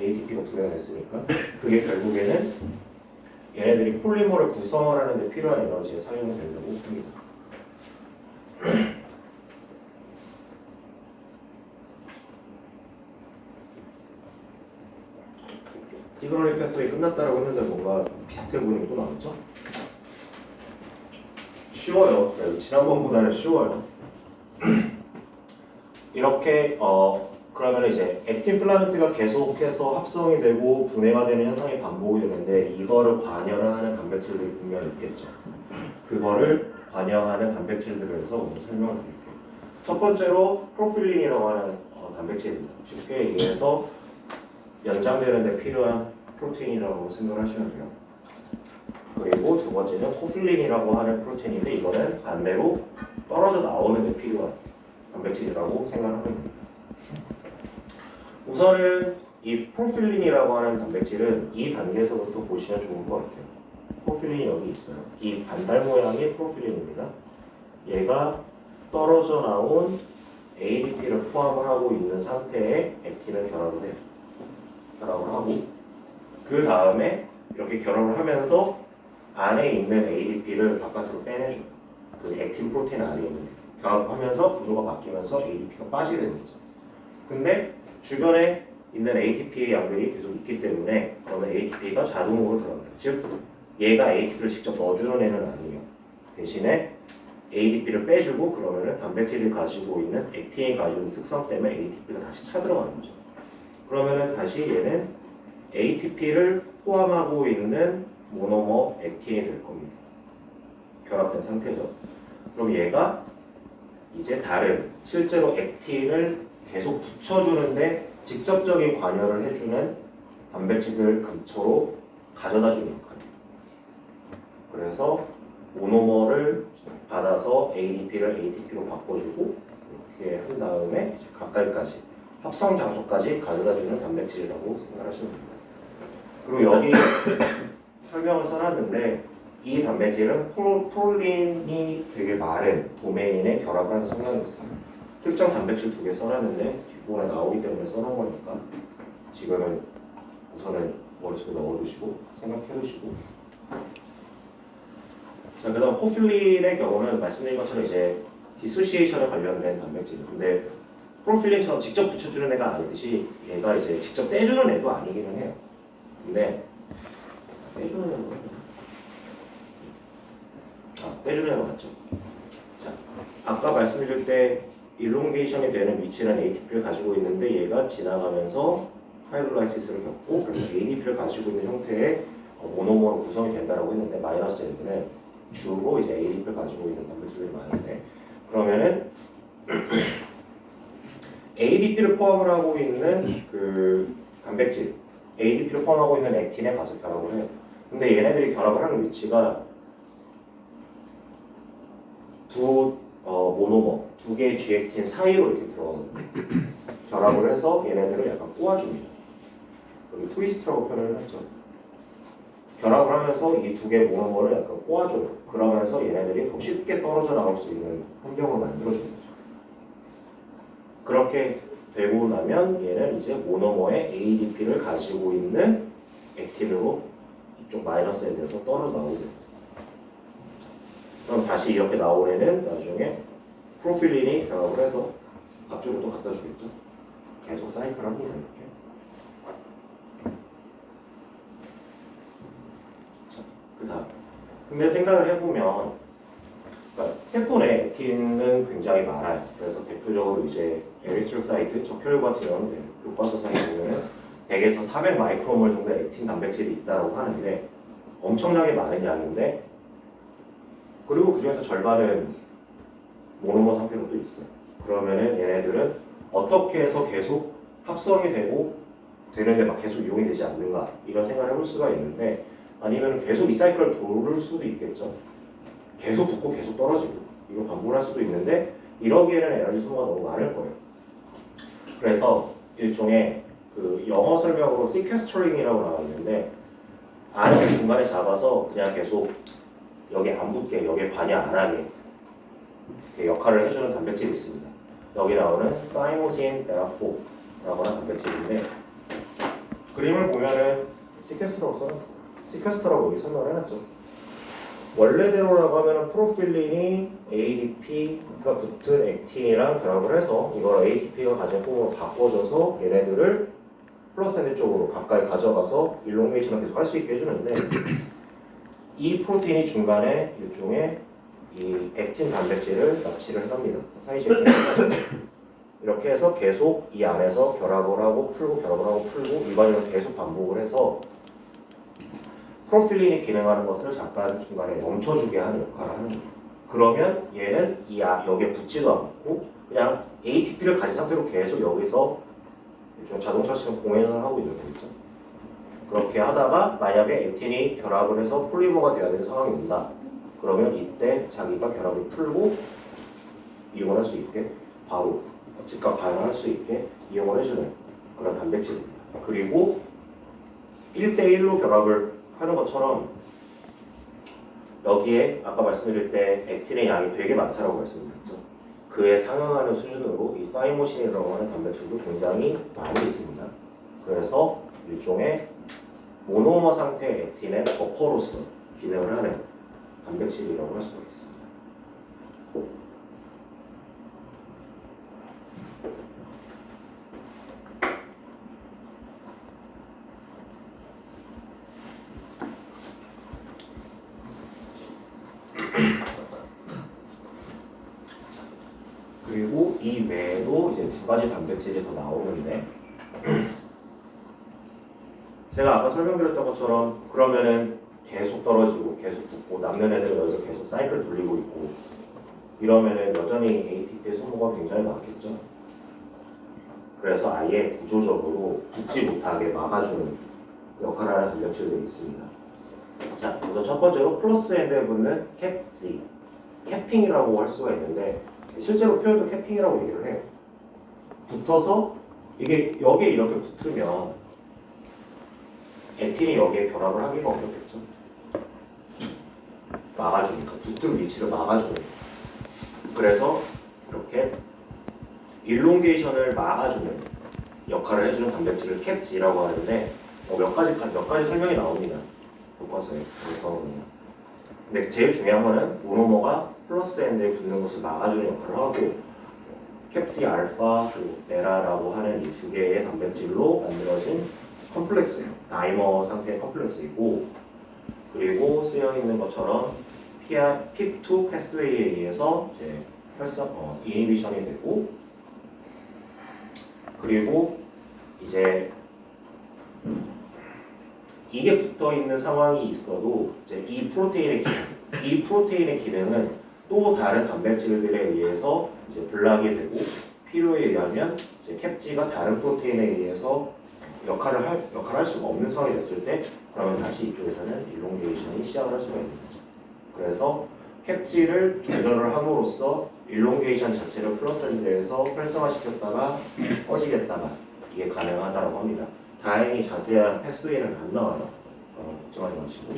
ADP가 분해가 됐으니까 그게 결국에는 얘네들이 폴리머를 구성을 하는 데 필요한 에너지에 사용이 된다고 합니다. 뉴트럴 패스웨이 끝났다라고 했는데 뭔가 비슷해 보이는 게 또 나왔죠? 쉬워요. 네, 지난번보다는 쉬워요. 이렇게 그러면 이제 액틴 필라멘트가 계속해서 합성이 되고 분해가 되는 현상이 반복이 되는데 이거를 관여를 하는 단백질들이 분명히 있겠죠. 그거를 관여하는 단백질들에 대해서 오늘 설명을 드릴게요. 첫 번째로 프로필린이라고 하는 단백질입니다. 쉽게 얘기해서 연장되는 데 필요한 프로테인이라고 생각하시면 돼요. 그리고 두 번째는 코필린이라고 하는 프로테인인데 이거는 반대로 떨어져 나오는 데 필요한 단백질이라고 생각하면 됩니다. 우선은 이 프로필린이라고 하는 단백질은 이 단계에서부터 보시면 좋을 것 같아요. 프로필린이 여기 있어요. 이 반달 모양이 프로필린입니다. 얘가 떨어져 나온 ADP를 포함을 하고 있는 상태에 액틴을 결합을 해요. 결합을 하고 그 다음에 이렇게 결합을 하면서 안에 있는 ADP를 바깥으로 빼내줘요. 그 액틴 프로테인 안에 있는 결합하면서 구조가 바뀌면서 ADP가 빠지게 되는 거죠. 근데 주변에 있는 ATP의 양들이 계속 있기 때문에 그러면 ATP가 자동으로 들어가요. 즉 얘가 ATP를 직접 넣어주는 애는 아니에요. 대신에 ADP를 빼주고 그러면은 단백질이 가지고 있는 액틴이 가지고 있는 특성 때문에 ATP가 다시 차들어가는 거죠. 그러면은 다시 얘는 ATP를 포함하고 있는 모노머 액틴이 될 겁니다. 결합된 상태죠. 그럼 얘가 이제 다른 실제로 액틴을 계속 붙여주는데 직접적인 관여를 해주는 단백질들 근처로 가져다 주는 역할이에요. 그래서 모노머를 받아서 ADP를 ATP로 바꿔주고 이렇게 한 다음에 가까이까지 합성 장소까지 가져다 주는 단백질이라고 생각하시면 됩니다. 그리고 여기 설명을 써놨는데 이 단백질은 프롤린이 되게 마른 도메인에 결합을 하는 성향이 있어요. 특정 단백질 2개 써놨는데 뒷부분에 나오기 때문에 써놓은 거니까 지금은 우선은 머릿속에 넣어두시고 생각해두시고 자, 그 다음 코필린의 경우는 말씀드린 것처럼 이제 디소시에이션에 관련된 단백질이에요. 근데 프로필린처럼 직접 붙여주는 애가 아니듯이 얘가 이제 직접 떼주는 애도 아니기는 해요. 근데 떼주는 애가 떼주는 애가 맞죠? 자, 아까 말씀드릴 때 일롱게이션이 되는 위치는 ATP를 가지고 있는데 얘가 지나가면서 하이드롤라이시스를 겪고 그래서 ADP를 가지고 있는 형태의 모노머로 구성이 된다고 했는데 마이너스 N은 주로 이제 ADP를 가지고 있는 단백질들이 많은데 그러면은 ADP를 포함을 하고 있는 그 단백질 ADP를 포함하고 있는 액틴에 가서 결합을 해요. 근데 얘네들이 결합을 하는 위치가 모노머 두 개의 G액틴 사이로 이렇게 들어가거든요. 결합을 해서 얘네들을 약간 꼬아줍니다. 여기 트위스트라고 표현을 했죠. 결합을 하면서 이 두 개의 모노머를 약간 꼬아줘요. 그러면서 얘네들이 더 쉽게 떨어져 나올 수 있는 환경을 만들어주는 거죠. 그렇게 되고 나면 얘는 이제 모노머의 ADP를 가지고 있는 액틴으로 이쪽 마이너스 N에서 떨어져 나오게 됩니다. 그럼 다시 이렇게 나온 애는 나중에 프로필린이 결합을 해서 앞쪽으로 또 갖다 주겠죠. 계속 사이클 합니다. 이렇게. 자, 그 다음. 근데 생각을 해보면 그러니까 세포내 액틴은 굉장히 많아요. 그래서 대표적으로 이제 에리스로사이트, 적혈 같은 경우는 교과서상에 보면은 100에서 400 마이크로몰 정도의 액틴 단백질이 있다고 하는데 엄청나게 많은 양인데 그리고 그 중에서 절반은 모노머 상태로 또 있어요. 그러면은 얘네들은 어떻게 해서 계속 합성이 되고 되는데 막 계속 이용이 되지 않는가 이런 생각을 해볼 수가 있는데 아니면 계속 이 사이클을 돌을 수도 있겠죠. 계속 붙고 계속 떨어지고 이거 반복을 할 수도 있는데 이러기에는 에너지 소모가 너무 많을 거예요. 그래서 일종의 그 영어 설명으로 sequestring이라고 나와 있는데 안을 중간에 잡아서 그냥 계속 여기 안 붙게 여기에 관여 안 하게 역할을 해주는 단백질이 있습니다. 여기 나오는 타이모신 베라4라고 하는 단백질인데 그림을 보면은 시퀘스터라고 써요. 시퀘스터라고 여기 설명을 해놨죠. 원래대로라고 하면은 프로필린이 ADP가 붙은 액틴이랑 결합을 해서 이걸 ATP가 가진 폼으로 바꿔줘서 얘네들을 플러스 엔드 쪽으로 가까이 가져가서 일롱게이션을 계속 할 수 있게 해주는데 이 프로테인이 중간에 일종의 이 액틴 단백질을 납치를 해갑니다. 사이즈를 이렇게 해서 계속 이 안에서 결합을 하고 풀고 결합을 하고 풀고 일반적으로 계속 반복을 해서 프로필린이 기능하는 것을 잠깐 중간에 멈춰주게 하는 역할을 하는 거예요. 그러면 얘는 여기에 붙지도 않고 그냥 ATP를 가진 상태로 계속 여기서 좀 자동차처럼 공연을 하고 있는 거겠죠. 그렇게 하다가 만약에 액틴이 결합을 해서 폴리머가 되어야 되는 상황이 온다. 그러면 이때 자기가 결합을 풀고 이용을 할 수 있게 바로 즉각 반응할 수 있게 이용을 해주는 그런 단백질입니다. 그리고 1대1로 결합을 하는 것처럼 여기에 아까 말씀드릴 때 액틴의 양이 되게 많다고 말씀드렸죠. 그에 상응하는 수준으로 이 사이모신이라고 하는 단백질도 굉장히 많이 있습니다. 그래서 일종의 모노머 상태의 액틴의 버퍼로서 기능을 하는 단백질이라고 할 수가 있습니다. 그리고 이 외에도 이제 두 가지 단백질이 더 나오는데 제가 아까 설명드렸던 것처럼 그러면은 계속 떨어지고 계속 붙고 남는 애들은 여기서 계속 사이클 돌리고 있고 이러면은 여전히 ATP의 소모가 굉장히 많겠죠. 그래서 아예 구조적으로 붙지 못하게 막아주는 역할을 하는 단백질들이 있습니다. 자, 우선 첫 번째로 플러스 엔드에 붙는 캡지, 캐핑이라고 할 수가 있는데 실제로 표현도 캐핑이라고 얘기를 해요. 붙어서 이게 여기에 이렇게 붙으면 액틴이 여기에 결합을 하기가 어렵겠죠. 막아주니까 붙을 위치를 막아주는. 그래서 이렇게 일롱게이션을 막아주는 역할을 해주는 단백질을 캡지라고 하는데 몇 가지 설명이 나옵니다. 교과서에. 그래서 근데 제일 중요한 거는 모노머가 플러스 엔드에 붙는 것을 막아주는 역할을 하고 캡시 알파 그리고 베라라고 하는 이 두 개의 단백질로 만들어진 컴플렉스예요. 다이머 상태의 컴플렉스이고 그리고 쓰여 있는 것처럼 PIP2 패스웨이에 의해서 이제 이니비션이 되고 그리고 이제 이게 붙어 있는 상황이 있어도 이제 이 프로테인의 기능은 또 다른 단백질들에 의해서 이제 블락이 되고 필요에 의하면 이제 캡지가 다른 프로테인에 의해서 역할을 할 수가 없는 상황이 됐을 때 그러면 다시 이쪽에서는 일롱게이션이 시작을 할 수가 있는 거죠. 그래서 캡지를 조절을 함으로써 일롱게이션 자체를 플러스 엔드에서 활성화시켰다가 꺼지겠다가 이게 가능하다고 합니다. 다행히 자세한 패스웨이는 안 나와요. 걱정하지 마시고.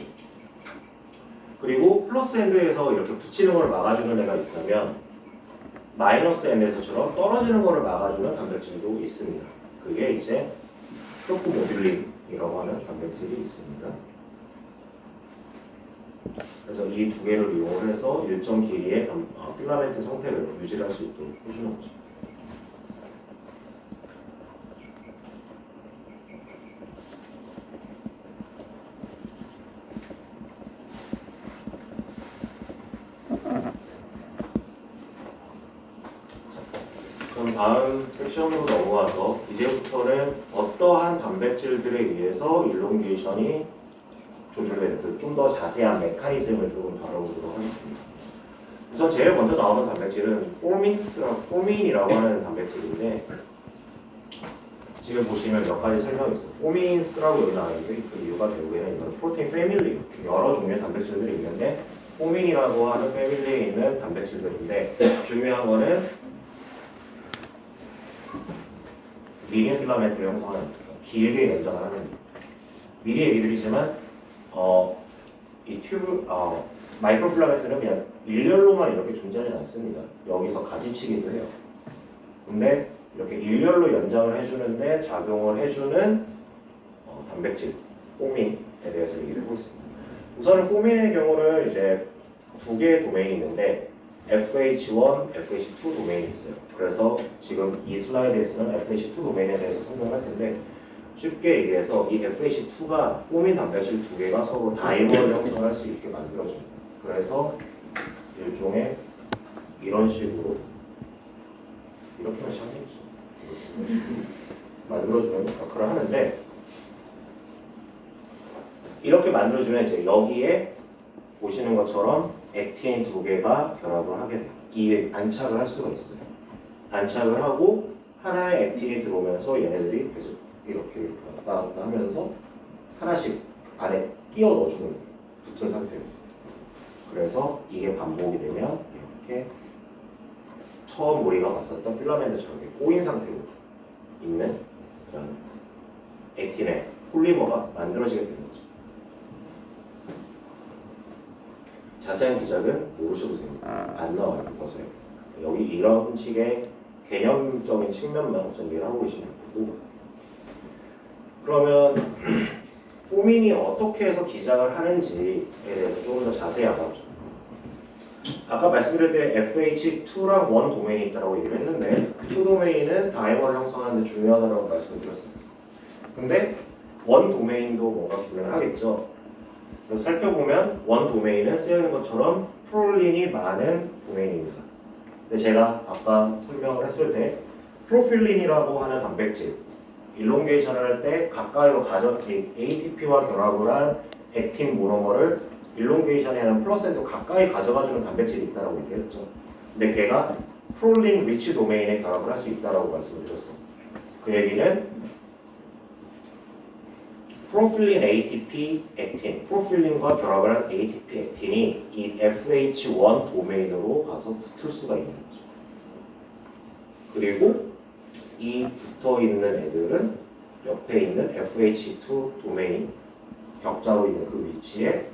그리고 플러스 엔드에서 이렇게 붙이는 걸 막아주는 애가 있다면 마이너스 엔드에서처럼 떨어지는 거를 막아주는 단백질도 있습니다. 그게 이제 프로포모듈린이라고 하는 단백질이 있습니다. 그래서 이 두 개를 이용을 해서 일정 길이의 필라멘트 형태를 유지할 수 있도록 해주는 거죠. 그럼 다음 섹션으로 넘어가서 이제부터는 어떠한 단백질들에 의해서 일롱게이션이 조절되는 그 좀 더 자세한 메커니즘을 조금 다뤄보도록 하겠습니다. 우선 제일 먼저 나오는 단백질은 포민이라고 하는 단백질인데 지금 보시면 몇 가지 설명이 있어요. 포민스라고 여기 나와 있는데 그 이유가 결국에는 이건 프로테인 패밀리 여러 종류의 단백질들이 있는데 포민이라고 하는 패밀리에 있는 단백질들인데 중요한 거는 미리의 필라멘트를 형성하는 길게 연장을 하는 미리 얘기 드리지만 이 마이크로 필라멘트는 그냥 일렬로만 이렇게 존재하지 않습니다. 여기서 가지치기도 해요. 근데 이렇게 일렬로 연장을 해주는데 작용을 해주는 단백질, 포민에 대해서 얘기를 하고 있습니다. 우선은 포민의 경우는 이제 두 개의 도메인이 있는데 FH1, FH2 도메인이 있어요. 그래서 지금 이 슬라이드에서는 FH2 도메인에 대해서 설명할 텐데 쉽게 얘기해서 이 FH2가 포민 단백질 두 개가 서로 다이머를 형성할 수 있게 만들어줍니다. 그래서 일종의 이런 식으로 이렇게만 시작해야죠. 만들어주는 역할을 하는데 이렇게 만들어주면 이제 여기에 보시는 것처럼 액틴 두 개가 결합을 하게 돼요. 이에 안착을 할 수가 있어요. 안착을 하고 하나의 액틴이 들어오면서 얘네들이 계속 이렇게 왔다 갔다 하면서 하나씩 안에 끼워 넣어주는 거예요. 붙은 상태로. 그래서 이게 반복이 되면 이렇게 처음 우리가 봤었던 필라멘트처럼 꼬인 상태로 있는 그런 액틴의 폴리머가 만들어지게 되는 거죠. 자세한 기작은 모르셔도 됩니다. 안 나와요. 보세요. 여기 이런 식의 개념적인 측면만 우선 이해를 하고 계시면 되고, 그러면 포민이 어떻게 해서 기작을 하는지에 대해서 조금 더 자세히 알아보죠. 아까 말씀드릴 때 FH2랑 1 도메인이 있다고 얘기를 했는데 2 도메인은 다이머를 형성하는 데 중요하다고 말씀을 드렸습니다. 근데 1 도메인도 뭔가 기능을 하겠죠. 그래서 살펴보면 1 도메인은 쓰여있는 것처럼 프롤린이 많은 도메인입니다. 근데 제가 아까 설명을 했을 때 프로필린이라고 하는 단백질 일롱게이션을 할 때 가까이로 ATP와 결합을 한 액틴 모노머를 일롱게이션에 한 플러스 N도 가까이 가져가주는 단백질이 있다고 얘기했죠. 근데 걔가 프롤린 리치 도메인에 결합을 할 수 있다고 말씀을 드렸어요. 그 얘기는 프로필린 ATP 액틴, 프로필린과 결합을 한 ATP 액틴이 이 FH1 도메인으로 가서 붙을 수가 있는 거죠. 그리고 이 붙어 있는 애들은 옆에 있는 FH2 도메인 격자로 있는 그 위치에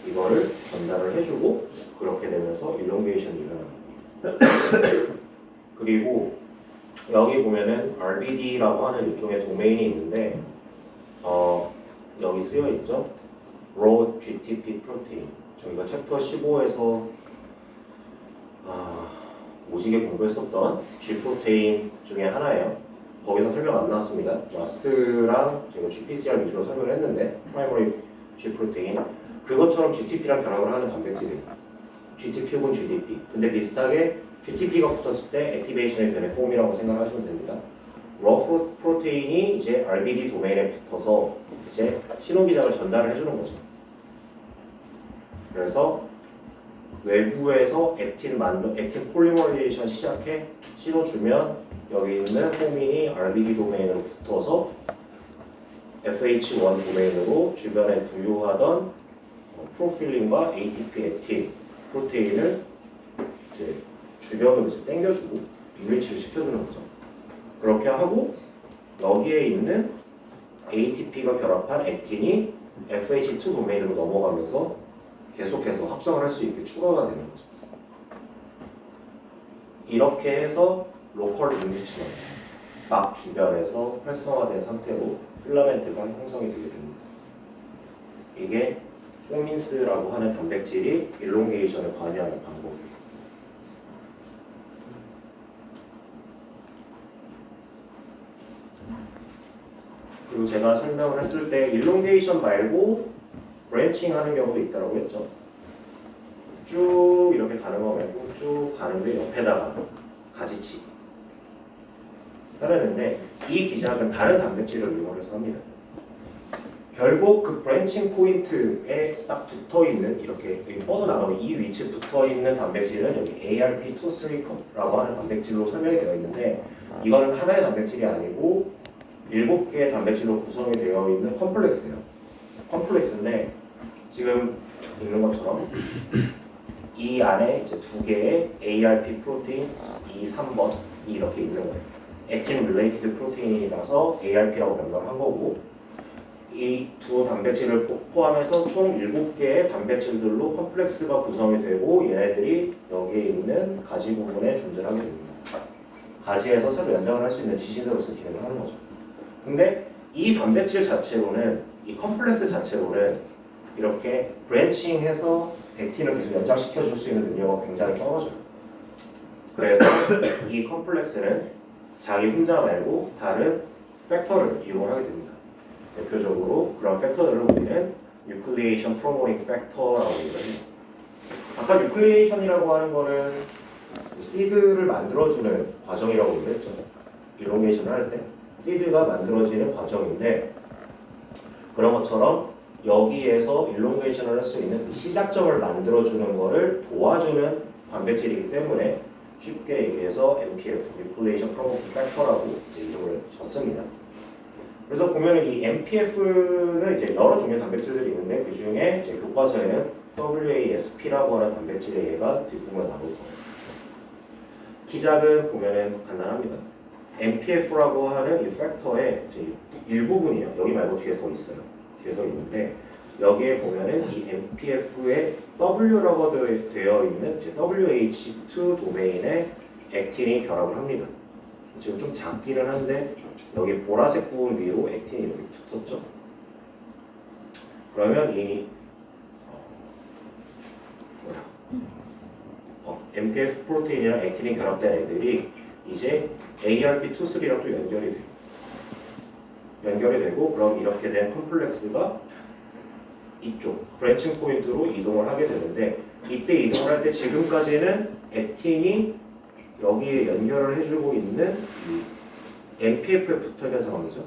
이거를 전달을 해주고 그렇게 되면서 일롱게이션이 일어납니다. 그리고 여기 보면은 RBD라고 하는 일종의 도메인이 있는데 여기 쓰여 있죠. Raw GTP 프로테인. 저희가 챕터 15에서 오지게 공부했었던 G 프로테인 중에 하나예요. 거기서 설명 안 나왔습니다. 마스랑 제가 GPCR 위주로 설명을 했는데 프라이머리 G 프로테인 그것처럼 GTP랑 결합을 하는 단백질이에요. GTP 혹은 GDP. 근데 비슷하게 GTP가 붙었을 때 액티베이션이 되는 폼이라고 생각하시면 됩니다. Raw 프로테인이 이제 RBD 도메인에 붙어서 이제 신호기장을 전달을 해주는 거죠. 그래서 외부에서 액틴 폴리머리제이션 시작해 신호 주면 여기 있는 포민이 RBD 도메인으로 붙어서 FH1 도메인으로 주변에 부유하던 프로필린과 ATP 액틴 프로테인을 이제 주변으로 이제 당겨주고 분리치를 시켜주는 거죠. 그렇게 하고 여기에 있는 ATP가 결합한 액틴이 FH2 도메인으로 넘어가면서 계속해서 합성을 할 수 있게 추가가 되는 거죠. 이렇게 해서 로컬 인리치먼트 막 주변에서 활성화된 상태로 필라멘트가 형성이 되게 됩니다. 이게 포민스라고 하는 단백질이 일롱게이션을 관여하는 방법이에요. 그리고 제가 설명을 했을 때 일롱게이션 말고 브랜칭 하는 경우도 있다고 했죠. 쭉 이렇게 가는 거 말고 쭉 가는데 옆에다가 가지치 하려는데 이 기작은 다른 단백질을 이용해서 합니다. 결국 그 브랜칭 포인트에 딱 붙어있는 이렇게 뻗어나가면 이 위치에 붙어있는 단백질은 여기 ARP23라고 하는 단백질로 설명이 되어 있는데 이거는 하나의 단백질이 아니고 7개의 단백질로 구성이 되어 있는 컴플렉스예요. 컴플렉스인데 지금 있는 것처럼 이 안에 이제 2개의 ARP 프로테인 2, 3번이 이렇게 있는 거예요. 액틴 릴레이티드 프로테인이라서 ARP라고 명명을 한 거고 이 두 단백질을 포함해서 총 7개의 단백질들로 컴플렉스가 구성이 되고 얘네들이 여기에 있는 가지 부분에 존재하게 됩니다. 가지에서 새로 연장을 할 수 있는 지지대로서 기능을 하는 거죠. 근데 이 단백질 자체로는 이 컴플렉스 자체로는 이렇게 브랜칭해서 액틴을 계속 연장시켜 줄 수 있는 능력은 굉장히 떨어져요. 그래서 이 컴플렉스는 자기 혼자 말고 다른 팩터를 이용하게 됩니다. 대표적으로 그런 팩터들을 우리는 뉴클리에이션 프로모팅 팩터라고 얘기를 해요. 아까 뉴클리에이션이라고 하는 거는 시드를 만들어주는 과정이라고 얘기를 했죠. 일롱게이션을 할 때 시드가 만들어지는 과정인데, 그런 것처럼 여기에서 일롱게이션을 할 수 있는 그 시작점을 만들어주는 거를 도와주는 단백질이기 때문에 쉽게 얘기해서 NPF, Nucleation Promoting Factor라고 이제 이름을 줬습니다. 그래서 보면은 이 NPF는 이제 여러 종류의 단백질들이 있는데, 그 중에 이제 교과서에는 WASP라고 하는 단백질의 예가 뒷부분에 나올 거예요. 기작은 보면은 간단합니다. NPF라고 하는 이 팩터의 일부분이에요. 여기 말고 뒤에 더 있어요. 뒤에 더 있는데, 여기에 보면은 이 NPF에 W라고 되어 있는 WH2 도메인에 액틴이 결합을 합니다. 지금 좀 작기는 한데 여기 보라색 부분 위로 액틴이 이렇게 붙었죠. 그러면 이 NPF 프로테인이랑 액틴이 결합된 애들이 이제 ARP23랑 또 연결이 되고, 그럼 이렇게 된 컴플렉스가 이쪽 브랜칭 포인트로 이동을 하게 되는데, 이때 이동을 할 때 지금까지는 액틴이 여기에 연결을 해주고 있는 이 NPF에 붙어있는 상황이죠.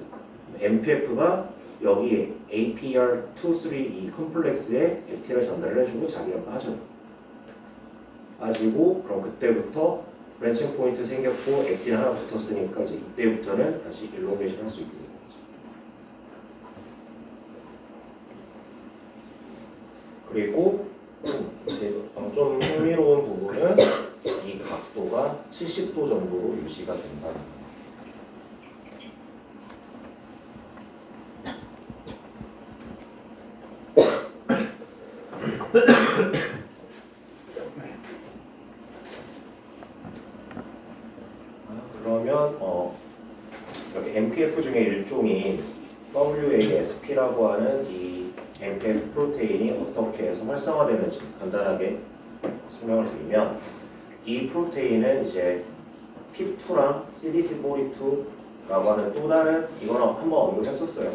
NPF가 여기에 APR23 이 컴플렉스에 액틴을 전달을 해주고 자기는 빠지고, 그럼 그때부터 브랜칭 포인트 생겼고 액틴 하나 붙었으니까 이제 이때부터는 다시 일롱게이션 할 수 있게 되는 거죠. 그리고 좀 흥미로운 부분은 이 각도가 70도 정도로 유지가 된다. 그러면 여기 NPF 중에 일종인 WASP라고 하는 이 NPF 프로테인이 어떻게 해서 활성화되는지 간단하게 설명을 드리면, 이 프로테인은 이제 PIP2랑 CDC42라고 하는 또 다른, 이거는 한번 언급했었어요.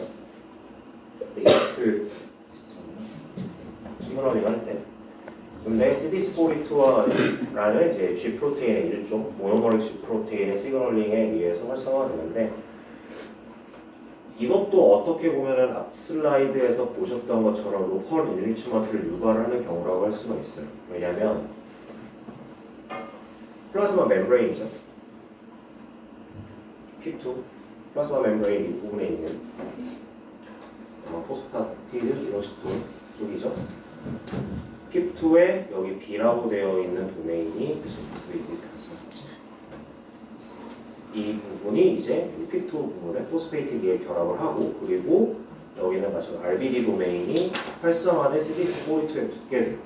이스트 시그널링 할 때. 근데 CDC42라는 이제 G 프로테인의 일종, 모노머릭 G 프로테인의 시그널링에 의해서 활성화되는데, 이것도 어떻게 보면은 앞 슬라이드에서 보셨던 것처럼 로컬 인리치먼트를 유발을 하는 경우라고 할 수가 있어요. 왜냐하면 플라즈마 멤브레인이죠. P2 플라즈마 멤브레인 이 부분에 있는 포스파티드 이노시톤 쪽이죠. P2에 여기 B라고 되어 있는 도메인이 이 부분이 이제 P2 부분에 포스페이티드에 결합을 하고, 그리고 여기는 마찬가지로 RBD 도메인이 활성화된 CDC42에 붙게 돼요.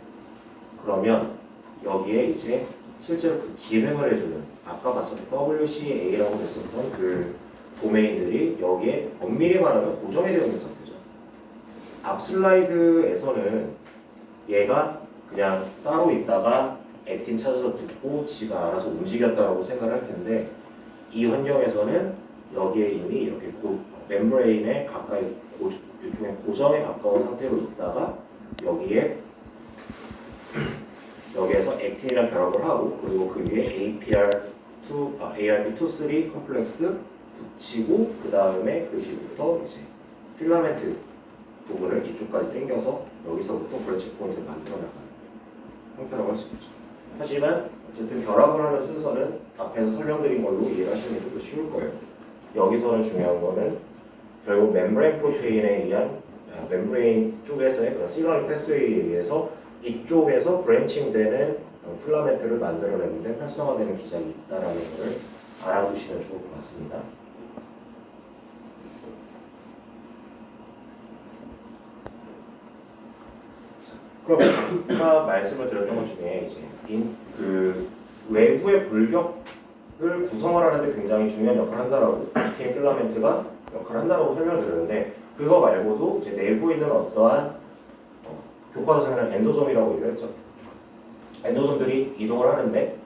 그러면 여기에 이제 실제로 그 기능을 해주는, 아까 봤었던 WCA라고 했었던 그 도메인들이 여기에 엄밀히 말하면 고정이 되어 있는 상태죠. 앞 슬라이드에서는 얘가 그냥 따로 있다가 액틴 찾아서 붙고 지가 알아서 움직였다라고 생각을 할 텐데, 이 환경에서는 여기에 이미 이렇게 멤브레인에 가까이 일종의 고정에 가까운 상태로 있다가 여기에서 액틴이랑 결합을 하고, 그리고 그 위에 ARP23 컴플렉스 붙이고, 그 다음에 그 뒤부터 이제 필라멘트 부분을 이쪽까지 당겨서 여기서부터 브랜치 포인트를 만들어 나가는 형태라고 할 수 있죠. 하지만 어쨌든 결합을 하는 순서는 앞에서 설명드린 걸로 이해를 하시는 게 좀 더 쉬울 거예요. 여기서는 중요한 거는 결국 멤브레인 프로테인에 의한 멤브레인 쪽에서의 그런 시그널 패스웨이에 의해서 이쪽에서 브랜칭되는 필라멘트를 만들어내는데 활성화되는 기작이 있다라는 것을 알아두시면 좋을 것 같습니다. 그럼 아까 말씀을 드렸던 것 중에 이제 그 외부의 골격을 구성을 하는데 굉장히 중요한 역할을 한다라고, 프로테인 필라멘트가 역할을 한다라고 설명을 드렸는데, 그거 말고도 이제 내부에 있는 어떠한 교과서상에는 엔도솜이라고 얘기를 했죠. 엔도솜들이 이동을 하는데,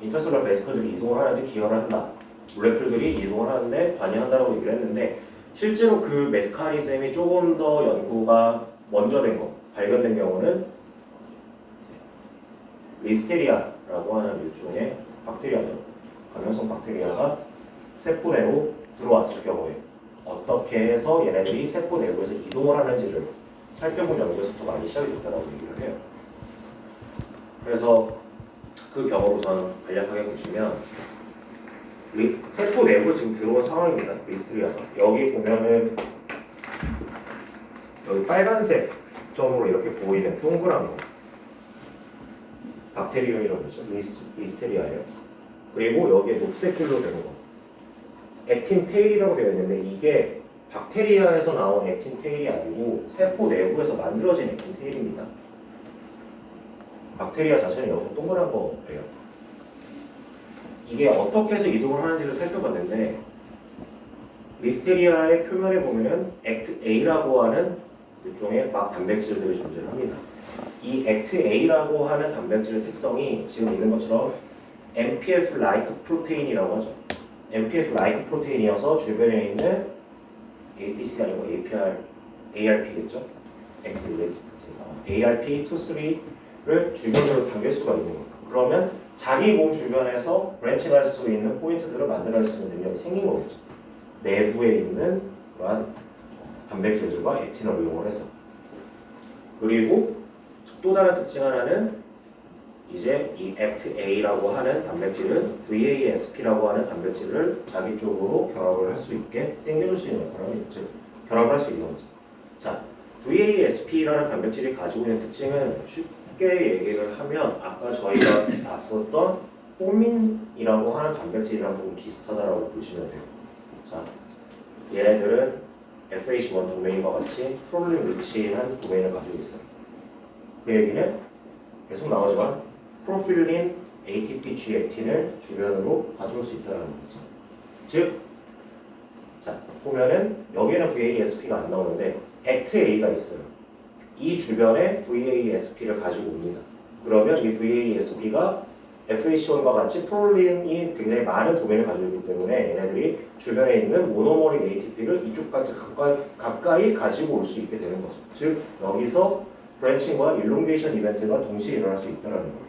인터셀러 베시클들이 이동을 하는데 기여를 한다. 몰레큘들이 이동을 하는데 관여한다라고 얘기를 했는데, 실제로 그 메커니즘이 조금 더 연구가 먼저 된 거, 발견된 경우는 리스테리아라고 하는 일종의 박테리아죠. 감염성 박테리아가 세포 내로 들어왔을 경우에 어떻게 해서 얘네들이 세포 내부에서 이동을 하는지를 살펴본 연구에서 더 많이 시작이 됐다고 얘기를 해요. 그래서 그 경우로 우선 간략하게 보시면 세포 내부로 지금 들어온 상황입니다. 리스테리아가. 여기 보면은 여기 빨간색 점으로 이렇게 보이는 동그란 거 박테리움이라고 하죠. 리스테리아예요. 그리고 여기에 녹색 줄로 되는 거 액틴 테일이라고 되어 있는데 이게 박테리아에서 나온 액틴 테일이 아니고 세포 내부에서 만들어진 액틴 테일입니다. 박테리아 자체는 여기서 동그란 거예요. 이게 어떻게 해서 이동을 하는지를 살펴봤는데 리스테리아의 표면에 보면은 액트 A라고 하는 일종의 막 단백질들이 존재를 합니다. 이 액트 A라고 하는 단백질의 특성이 지금 있는 것처럼 MPF-like 프로테인이라고 하죠. MPF-like 프로테인이어서 주변에 있는 APC 아니고 ARP겠죠? ARP23를 주변으로 당길 수가 있는 거예요. 그러면 자기 몸 주변에서 브랜칭할 수 있는 포인트들을 만들어낼 수 있는 능력이 생긴 거겠죠. 내부에 있는 그러한 단백질들과 액틴을 이용을 해서. 그리고 또 다른 특징 하나는 이제 이 ACT-A라고 하는 단백질은 VASP라고 하는 단백질을 자기 쪽으로 결합을 할 수 있게 당겨줄 수 있는 그런 즉 결합을 할 수 있는 거죠. 자, VASP라는 단백질이 가지고 있는 특징은 쉽게 얘기를 하면 아까 저희가 봤었던 포민이라고 하는 단백질이랑 조금 비슷하다라고 보시면 돼요. 자, 얘네들은 FH1 도메인과 같이 프롤린 리치한 도메인을 가지고 있어요. 그 얘기는 계속 나오지만 프로필린 ATP-G 액틴을 주변으로 가져올 수 있다는 거죠. 즉, 자 보면은 여기에는 VASP가 안 나오는데 ACT-A가 있어요. 이 주변에 VASP를 가지고 옵니다. 그러면 이 VASP가 FH1과 같이 프롤린이 굉장히 많은 도메인을 가지고 있기 때문에 얘네들이 주변에 있는 모노머릭 ATP를 이쪽까지 가까이 가지고 올 수 있게 되는 거죠. 즉 여기서 브랜칭과 일롱게이션 이벤트가 동시에 일어날 수 있다는 거예요.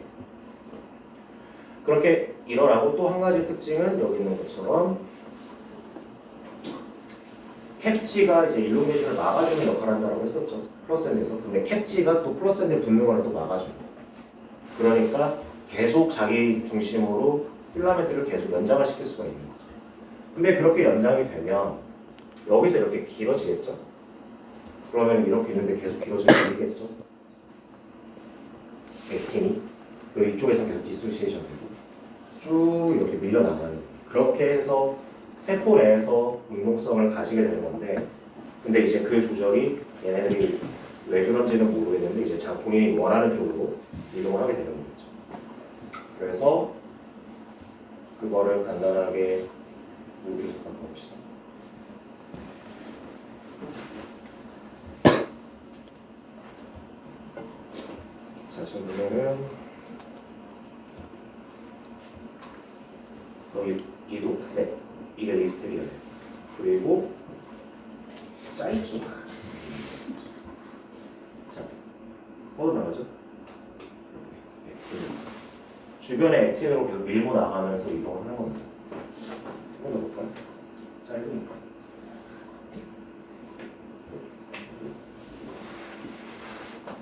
그렇게 일어나고 또 한 가지 특징은 여기 있는 것처럼 캡지가 이제 일롱게이션을 막아주는 역할을 한다고 했었죠. 플러스엔드에서. 근데 캡지가 또 플러스엔드에 붙는 거를 또 막아줘요. 그러니까 계속 자기 중심으로 필라멘트를 계속 연장을 시킬 수가 있는 거죠. 근데 그렇게 연장이 되면 여기서 이렇게 길어지겠죠? 그러면 이렇게 있는데 계속 길어지겠죠? 액틴이. 그리고 이쪽에서 계속 디소시에이션 되고 쭉 이렇게 밀려나가는. 그렇게 해서 세포 내에서 운동성을 가지게 되는 건데 근데 이제 그 조절이 얘네들이 왜 그런지는 모르겠는데 이제 자기 본인이 원하는 쪽으로 이동을 하게 되는 거죠. 그래서 그거를 간단하게 여기서 바꿔봅시다. 자, 지금 보면은 여기 이 녹색 이게 리스테리아예요. 그리고 짧죠. 자, 뻗어나가죠. 주변에 액틴으로 계속 밀고 나가면서 이동을 하는 겁니다. 한번 더 볼까요? 짧으니까.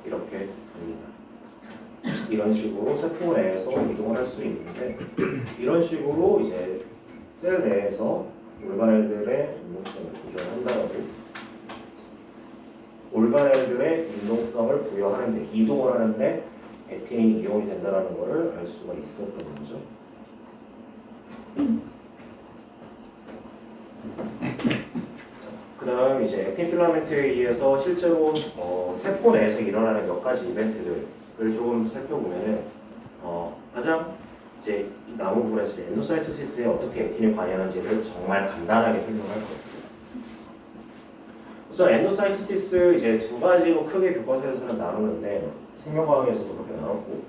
이렇게 됩니다. 이런 식으로 세포 내에서 이동을 할 수 있는데 이런 식으로 이제 셀 내에서 올가넬들의 운동성을 조절한다라고 올가넬들의 운동성을 부여하는데 이동을 하는데 액틴이 이용이 된다는 것을 알 수가 있었던 거죠. 그 다음 이제 액틴 필라멘트에 의해서 실제로 세포 내에서 일어나는 몇 가지 이벤트들을 조금 살펴보면은 가장 이제 이 나무 부분에서 엔도사이토시스에 어떻게 액틴이 관여하는지를 정말 간단하게 설명할 거예요. 우선 엔도사이토시스 이제 두 가지로 크게 교과서에서는 나누는데 생명과학에서도 그렇게 나눴고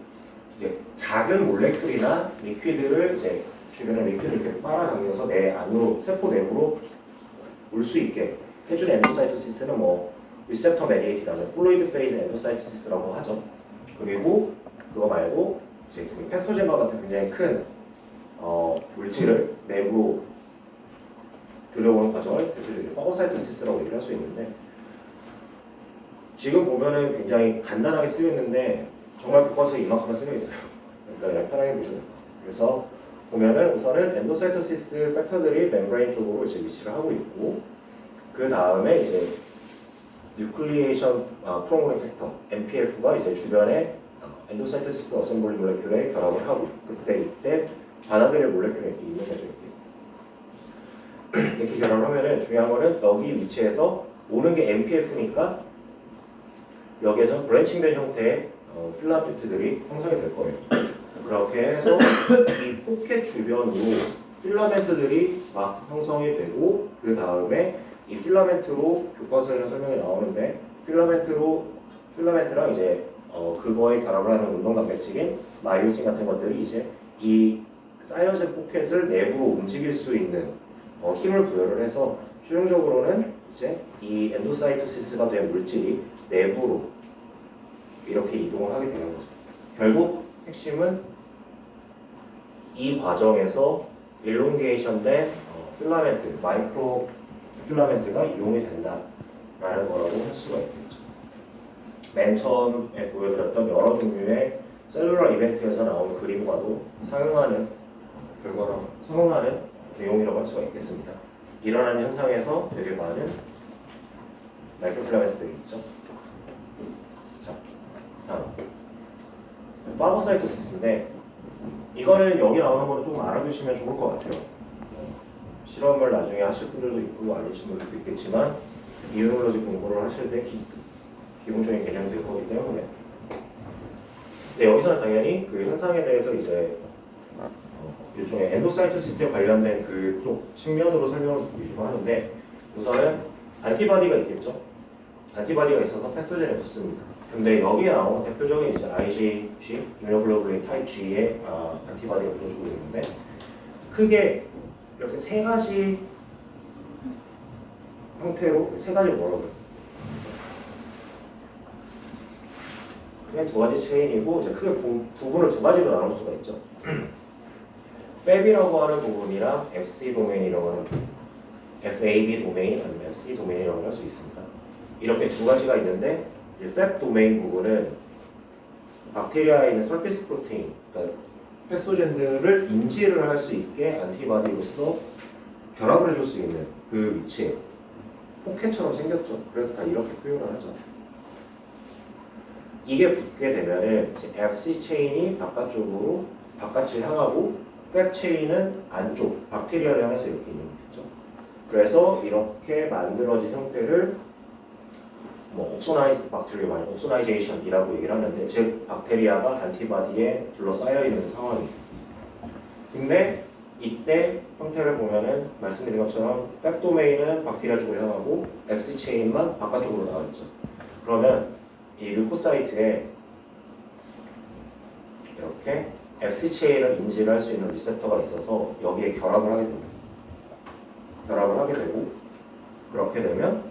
이제 작은 몰레큘이나 리퀴드를 이제 주변의 리퀴드를 이렇게 빨아당겨서 내 안으로 세포 내부로 올 수 있게 해준 엔도사이토시스는 뭐 리셉터 메디에이티드 하죠. 플루이드 페이즈 엔도사이토시스라고 하죠. 그리고 그거 말고 이제 그 패소젠과 같은 굉장히 큰 물질을 내부로 들여오는 과정을 대표적으로 파고사이토시스라고 얘기를 할 수 있는데, 지금 보면은 굉장히 간단하게 쓰여 있는데 정말 교과서에 이만큼만 쓰여 있어요. 그러니까 그냥 편하게 보셔도 돼요. 그래서 보면은 우선은 엔도사이토시스 팩터들이 멤브레인 쪽으로 이제 위치를 하고 있고, 그 다음에 이제 뉴클리에이션 프로모팅 팩터 (NPF가) 이제 주변에 엔도사이토시스 어셈블리 몰레큘에 결합을 하고, 그때 이때 받아들일 몰레큘이 이렇게 있는 거죠. 이렇게 결합을 하면은 중요한 거는 여기 위치에서 오는 게 NPF니까 여기에서 브랜칭된 형태의 필라멘트들이 형성이 될 거예요. 그렇게 해서 이 포켓 주변으로 필라멘트들이 막 형성이 되고, 그 다음에 이 필라멘트로 교과서에는 설명이 나오는데, 필라멘트랑 이제 그거에 결합을 하는 운동 단백질인 마이오신 같은 것들이 이제 이 쌓여진 포켓을 내부로 움직일 수 있는 힘을 부여를 해서 최종적으로는 이제 이 엔도사이토시스가 된 물질이 내부로 이렇게 이동을 하게 되는 거죠. 결국 핵심은 이 과정에서 일롱게이션된 필라멘트, 마이크로 필라멘트가 이용이 된다라는 거라고 할 수가 있겠죠. 맨 처음에 보여드렸던 여러 종류의 셀룰러 이벤트에서 나오는 그림과도 상응하는 내용이라고 할 수가 있겠습니다. 일어나는 현상에서 되게 많은 마이크로필라멘트들이 있죠. 자, 다음 파고사이토시스인데, 이거는 여기 나오는 거는 조금 알아두시면 좋을 것 같아요. 실험을 나중에 하실 분들도 있고 아니신 분들도 있겠지만 이뮤놀로지 공부를 하실 때 기본적인 개념이 될 거기 때문에. 근데 여기서는 당연히 그 현상에 대해서 이제 일종의 엔도사이토시스에 관련된 그쪽 측면으로 설명을 위주로 하는데, 우선은 안티바디가 있겠죠. 안티바디가 있어서 패소젠에 붙습니다. 근데 여기에 나오는 대표적인 이제 IgG, 이뮤노글로불린 타입 G의 안티바디가 붙어주고 있는데, 크게 이렇게 세 가지 형태로, 세 가지 뭐라고요? 그냥 두 가지 체인이고, 이제 크게 부분을 두 가지로 나눌 수가 있죠. FAB이라고 하는 부분이랑 FC 도메인이라고 하는 부분, FAB 도메인 아니면 FC 도메인이라고 할 수 있습니다. 이렇게 두 가지가 있는데, 이 FAB 도메인 부분은 박테리아에 있는 서피스 프로테인, 그러니까 패소젠들을 인지를 할 수 있게 안티바디로서 결합을 해줄 수 있는 그 위치에 포켓처럼 생겼죠. 그래서 다 이렇게 표현을 하죠. 이게 붙게 되면은 FC 체인이 바깥을 향하고 팩 체인은 안쪽 박테리아를 향해서 이렇게 있는 거겠죠. 그래서 이렇게 만들어진 형태를 뭐 옵소나이즈 박테리아, 옵소나이제이션이라고 얘기를 하는데, 즉 박테리아가 안티바디에 둘러싸여 있는 상황이에요. 근데 이때 형태를 보면은 말씀드린 것처럼 팩 도메인은 박테리아 쪽으로 향하고 FC 체인만 바깥쪽으로 나와 있죠. 그러면 이 류코사이트에 이렇게 FC 체인을 인지를 할 수 있는 리셉터가 있어서 여기에 결합을 하게 됩니다. 결합을 하게 되고, 그렇게 되면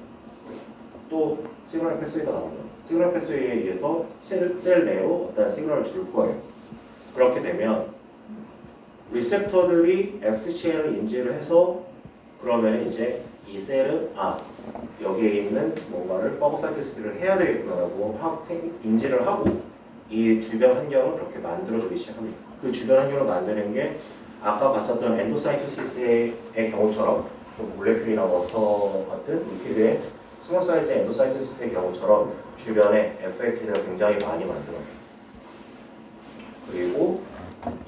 또 시그널 패스웨이가 나오죠. 시그널 패스웨이에 의해서 셀 내로 어떤 시그널을 줄 거예요. 그렇게 되면 리셉터들이 FC 체인을 인지를 해서, 그러면 이제 이 셀은 여기에 있는 뭔가를 파고사이토시스를 해야 되겠구나라고 인지를 하고, 이 주변 환경을 그렇게 만들어주기 시작합니다. 그 주변 환경을 만드는 게 아까 봤었던 엔도사이토시스의 경우처럼 몰레큘이나 워터 같은 리퀴드의 스몰 사이즈의 엔도사이토시스의 경우처럼 주변에 FAT를 굉장히 많이 만들어요. 그리고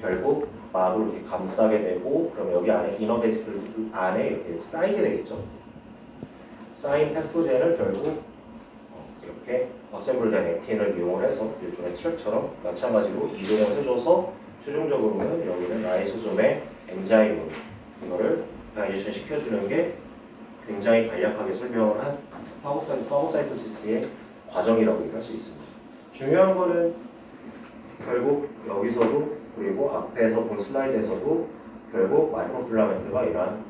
결국 막을 이렇게 감싸게 되고, 그럼 여기 안에 이너 베시클 안에 이렇게 쌓이게 되겠죠. 쌓인 패소젠을 결국 이렇게 어셈블된 액틴을 이용을 해서 일종의 트랙처럼 마찬가지로 이동을 해줘서 최종적으로는 여기는 라이소솜의 엔자임으로 이거를 다이제션 시켜주는 게 굉장히 간략하게 설명을 한 파고사이토시스의 과정이라고 얘기할 수 있습니다. 중요한 거는 결국 여기서도, 그리고 앞에서 본 슬라이드에서도 결국 마이크로필라멘트가 이러한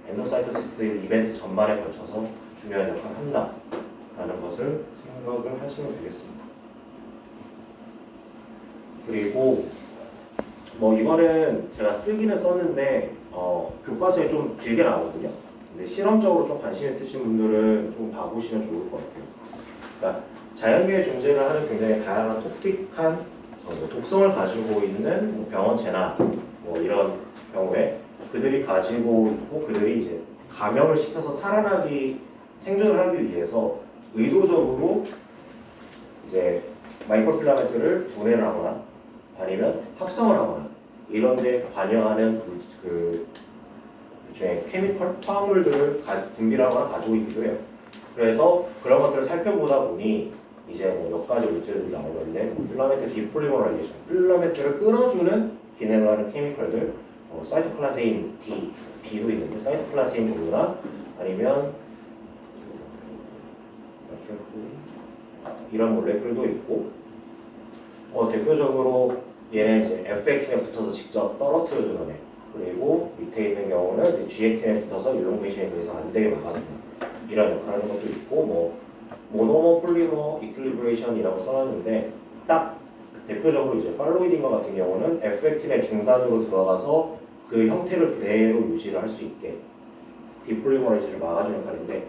엔도사이토시스 이벤트 전반에 걸쳐서 중요한 역할을 한다라는 것을 생각을 하시면 되겠습니다. 그리고 뭐 이거는 제가 쓰기는 썼는데 교과서에 좀 길게 나오거든요. 근데 실험적으로 좀 관심 있으신 분들은 좀 봐보시면 좋을 것 같아요. 그러니까 자연계에 존재를 하는 굉장히 다양한 톡식한 뭐 독성을 가지고 있는 뭐 병원체나 뭐 이런 경우에 그들이 가지고 있고 그들이 이제 감염을 시켜서 생존을 하기 위해서 의도적으로 이제 마이크로필라멘트를 분해를 하거나 아니면 합성을 하거나 이런 데 관여하는 그 일종의 케미컬 화합물들을 분비를 하거나 가지고 있기도 해요. 그래서 그런 것들을 살펴보다 보니 이제 뭐 몇 가지 물질들이 나오는데 뭐 필라멘트 디폴리머라이제이션, 필라멘트를 끊어주는 기능을 하는 케미컬들, 사이토클라세인 B도 있는데 사이토클라세인 종류나 아니면 이런 몰레큘도 있고 대표적으로 얘는 이제 F-액틴에 붙어서 직접 떨어뜨려주는 애, 그리고 밑에 있는 경우는 이제 G-액틴에 붙어서 일롱베이션이 더 이상 안 되게 막아주는 이런 역할을 하는 것도 있고 뭐 모노머 폴리머 이퀄리브레이션이라고 써놨는데 딱 대표적으로 이제 팔로이딘과 같은 경우는 F-액틴의 중간으로 들어가서 그 형태를 그대로 유지를 할 수 있게 디폴리머라이즈를 막아주는 역할인데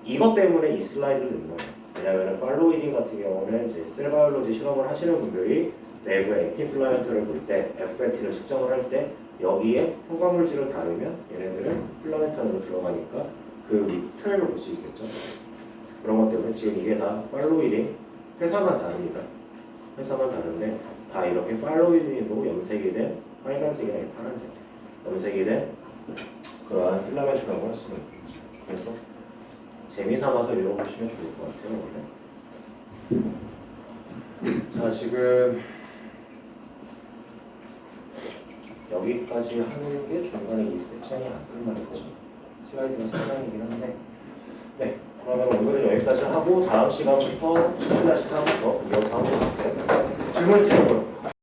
이것 때문에 이 슬라이드를 넣은 거예요. 왜냐하면 팔로이딘 같은 경우는 이제 셀바이올로지 실험을 하시는 분들이 내부의 액틴 필라멘트를 볼 때 F-액틴을 측정을 할 때 여기에 효과물질을 다루면 얘네들은 필라멘트 안으로 들어가니까 그 트렌을 볼 수 있겠죠. 그런 것 때문에 지금 이게 다 팔로이딘 회사만 다릅니다. 회사만 다른데 다 이렇게 팔로이딘으로 염색이 된 빨간색이나 파란색 염색이 된 그러한 필라멘트라고 할 수가 있겠죠. 그래서 재미삼아서 읽어보시면 좋을 것 같아요. 오늘. 자, 지금 여기까지 하는 게 중간에 이 섹션이 안 끝나겠죠. 슬라이드가 3장이긴 한데 네, 그러면 오늘은 여기까지 하고 다음 시간부터 17-4부터 이어서 하고 있을게요. 질문 있으신 분?